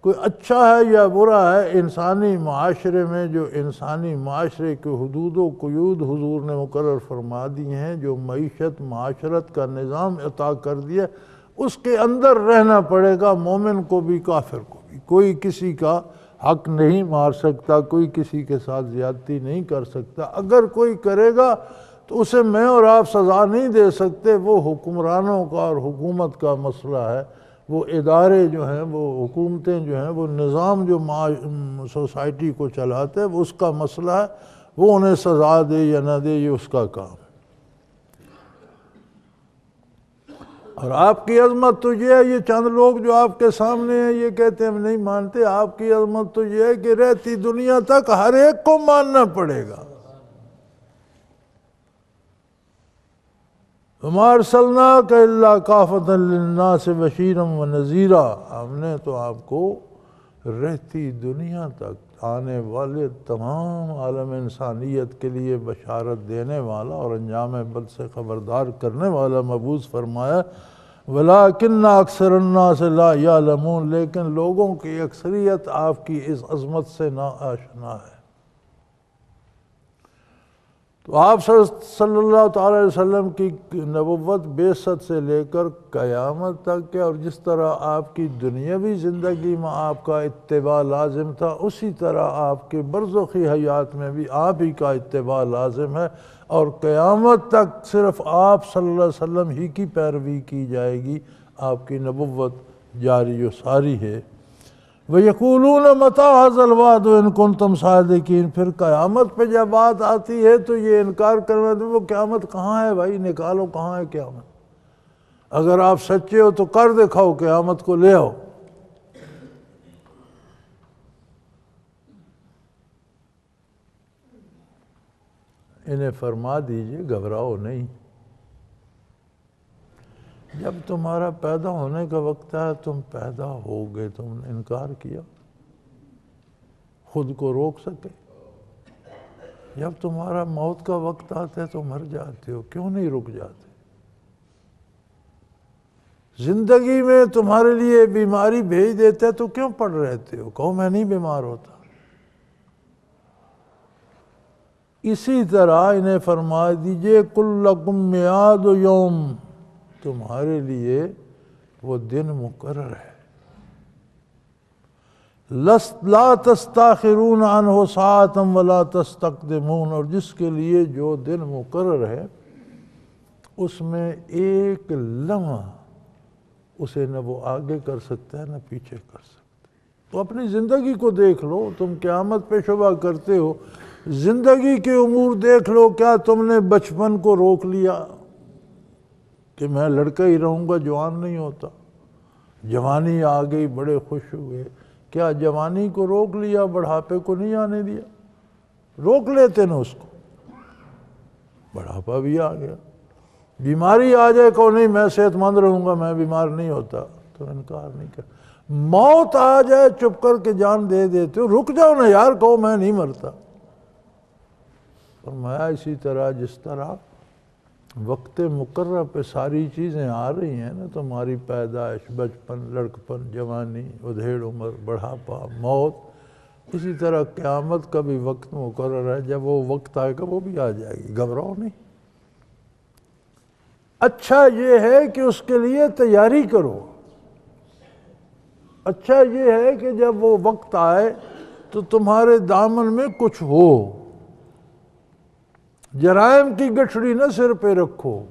کوئی اچھا ہے یا برا ہے، انسانی معاشرے میں جو انسانی معاشرے کے حدود و قیود حضور نے مقرر فرما دی ہیں، جو معیشت معاشرت کا نظام عطا کر دیا، اس کے اندر رہنا پڑے گا مومن کو بھی کافر کو بھی۔ کوئی کسی کا حق نہیں مار سکتا، کوئی کسی کے ساتھ زیادتی نہیں کر سکتا۔ اگر کوئی کرے گا تو اسے میں اور آپ سزا نہیں دے سکتے، وہ حکمرانوں کا اور حکومت کا مسئلہ ہے۔ وہ ادارے جو ہیں، وہ حکومتیں جو ہیں، وہ نظام جو سوسائٹی کو چلاتے ہیں، وہ اس کا مسئلہ ہے۔ وہ انہیں سزا دے یا نہ دے، یہ اس کا کام ہے۔ اور آپ کی عظمت تو یہ ہے، یہ چند لوگ جو آپ کے سامنے ہیں یہ کہتے ہیں ہم نہیں مانتے۔ آپ کی عظمت تو یہ ہے کہ رہتی دنیا تک ہر ایک کو ماننا پڑے گا۔ وَمَا أَرْسَلْنَاكَ إِلَّا كَافَةً لِلنَّاسِ بَشِيرًا وَنَذِيرًا۔ ہم نے تو آپ کو رہتی دنیا تک آنے والے تمام عالم انسانیت کے لیے بشارت دینے والا اور انجام بد سے خبردار کرنے والا مبعوث فرمایا۔ وَلَٰكِنَّ أَكْثَرَ النَّاسِ لَا يَعْلَمُونَ، لیکن لوگوں کی اکثریت آپ کی اس عظمت سے ناآشنا ہے۔ تو آپ صلی اللہ تعالی علیہ وسلم کی نبوت بعثت سے لے کر قیامت تک ہے، اور جس طرح آپ کی دنیاوی زندگی میں آپ کا اتباع لازم تھا، اسی طرح آپ کے برزخی حیات میں بھی آپ ہی کا اتباع لازم ہے، اور قیامت تک صرف آپ صلی اللہ علیہ وسلم ہی کی پیروی کی جائے گی۔ آپ کی نبوت جاری و ساری ہے۔ وَيَقُولُونَ مَتَىٰ هَٰذَا الْوَعْدُ إِن كُنتُمْ صَادِقِينَ۔ پھر قیامت پہ جب بات آتی ہے تو یہ انکار کرنا، تو وہ قیامت کہاں ہے بھائی، نکالو کہاں ہے قیامت۔ اگر آپ سچے ہو تو کر دکھاؤ، قیامت کو لے آؤ۔ انہیں فرما دیجئے گھبراؤ نہیں، جب تمہارا پیدا ہونے کا وقت ہے تم پیدا ہو گئے، تم نے انکار کیا، خود کو روک سکے؟ جب تمہارا موت کا وقت آتا ہے تو مر جاتے ہو، کیوں نہیں رک جاتے؟ زندگی میں تمہارے لیے بیماری بھیج دیتے ہیں تو کیوں پڑ رہتے ہو؟ کہو میں نہیں بیمار ہوتا۔ اسی طرح انہیں فرما دیجئے قُل لَكُم مِّعَادُ يَوْمٍ، تمہارے لیے وہ دن مقرر ہے۔ لا تستاخرون عنہ ساعة ولا تستقدمون، اور جس کے لیے جو دن مقرر ہے اس میں ایک لمحہ اسے نہ وہ آگے کر سکتا ہے نہ پیچھے کر سکتا ہے۔ تو اپنی زندگی کو دیکھ لو، تم قیامت پہ شبہ کرتے ہو، زندگی کے امور دیکھ لو۔ کیا تم نے بچپن کو روک لیا کہ میں لڑکا ہی رہوں گا، جوان نہیں ہوتا؟ جوانی آ گئی، بڑے خوش ہوئے۔ کیا جوانی کو روک لیا، بڑھاپے کو نہیں آنے دیا؟ روک لیتے نا اس کو، بڑھاپا بھی آ گیا۔ بیماری آ جائے کہ نہیں میں صحت مند رہوں گا، میں بیمار نہیں ہوتا، تو انکار نہیں کر۔ موت آ جائے چپ کر کے جان دے دیتے ہو، رک جاؤ نا یار، کہو میں نہیں مرتا۔ فرمایا اسی طرح جس طرح وقت مقرر پہ ساری چیزیں آ رہی ہیں نا، تمہاری پیدائش، بچپن، لڑکپن، جوانی، ادھیڑ عمر، بڑھاپا، موت، اسی طرح قیامت کا بھی وقت مقرر ہے، جب وہ وقت آئے گا وہ بھی آ جائے گی، گھبراؤ نہیں۔ اچھا یہ ہے کہ اس کے لیے تیاری کرو، اچھا یہ ہے کہ جب وہ وقت آئے تو تمہارے دامن میں کچھ ہو، جرائم کی گٹھڑی نہ سر پہ رکھو،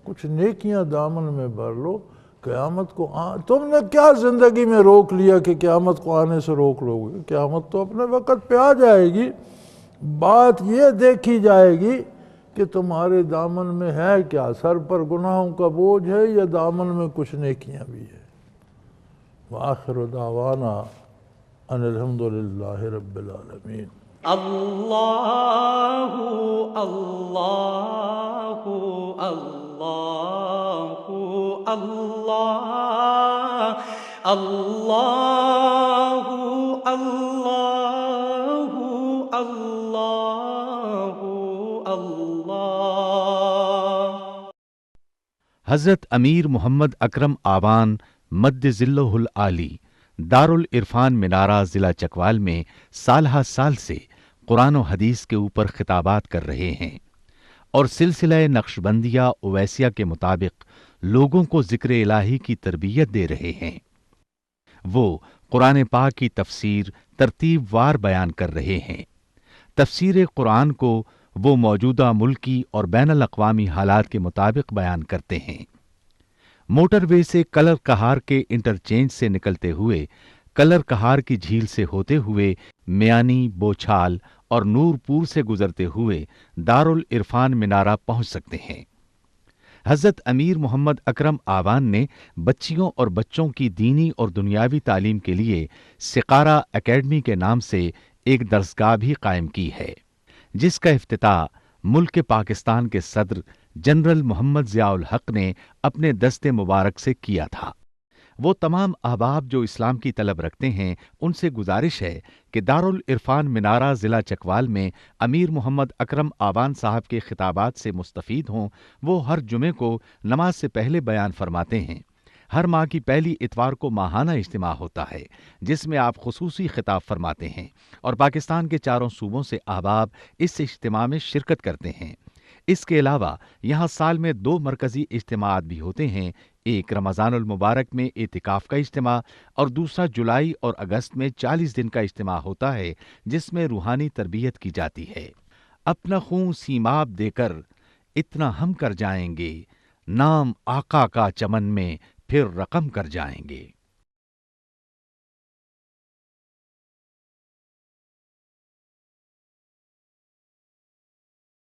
کچھ نیکیاں دامن میں بھر لو، قیامت کو تم نے کیا زندگی میں روک لیا کہ قیامت کو آنے سے روک لو گے؟ قیامت تو اپنے وقت پہ آ جائے گی، بات یہ دیکھی جائے گی کہ تمہارے دامن میں ہے کیا، سر پر گناہوں کا بوجھ ہے یا دامن میں کچھ نیکیاں بھی ہے۔ وآخر دعوانا ان الحمدللہ رب العالمین۔ اللہ اللہ اللہ اللہ اللہ اللہ اللہ اللہ۔ حضرت امیر محمد اکرم آوان مد ذلہ العالی دارالعرفان منارہ ضلع چکوال میں سالہ سال سے قرآن و حدیث کے اوپر خطابات کر رہے ہیں اور سلسلہ نقشبندیہ اویسیہ کے مطابق لوگوں کو ذکر الہی کی تربیت دے رہے ہیں۔ وہ قرآن پاک کی تفسیر ترتیب وار بیان کر رہے ہیں۔ تفسیر قرآن کو وہ موجودہ ملکی اور بین الاقوامی حالات کے مطابق بیان کرتے ہیں۔ موٹر وے سے کلر کہار کے انٹرچینج سے نکلتے ہوئے، کلر کہار کی جھیل سے ہوتے ہوئے، میانی، بوچھال اور نورپور سے گزرتے ہوئے دارالعرفان منارہ پہنچ سکتے ہیں۔ حضرت امیر محمد اکرم آوان نے بچیوں اور بچوں کی دینی اور دنیاوی تعلیم کے لیے سقارہ اکیڈمی کے نام سے ایک درسگاہ بھی قائم کی ہے، جس کا افتتاح ملک پاکستان کے صدر جنرل محمد ضیاء الحق نے اپنے دست مبارک سے کیا تھا۔ وہ تمام احباب جو اسلام کی طلب رکھتے ہیں ان سے گزارش ہے کہ دارالعرفان منارہ ضلع چکوال میں امیر محمد اکرم آوان صاحب کے خطابات سے مستفید ہوں۔ وہ ہر جمعے کو نماز سے پہلے بیان فرماتے ہیں۔ ہر ماہ کی پہلی اتوار کو ماہانہ اجتماع ہوتا ہے جس میں آپ خصوصی خطاب فرماتے ہیں اور پاکستان کے چاروں صوبوں سے احباب اس اجتماع میں شرکت کرتے ہیں۔ اس کے علاوہ یہاں سال میں 2 مرکزی اجتماعات بھی ہوتے ہیں، ایک رمضان المبارک میں اعتکاف کا اجتماع اور دوسرا جولائی اور اگست میں 40 دن کا اجتماع ہوتا ہے جس میں روحانی تربیت کی جاتی ہے۔ اپنا خون سیماب دے کر اتنا ہم کر جائیں گے، نام آقا کا چمن میں پھر رقم کر جائیں گے۔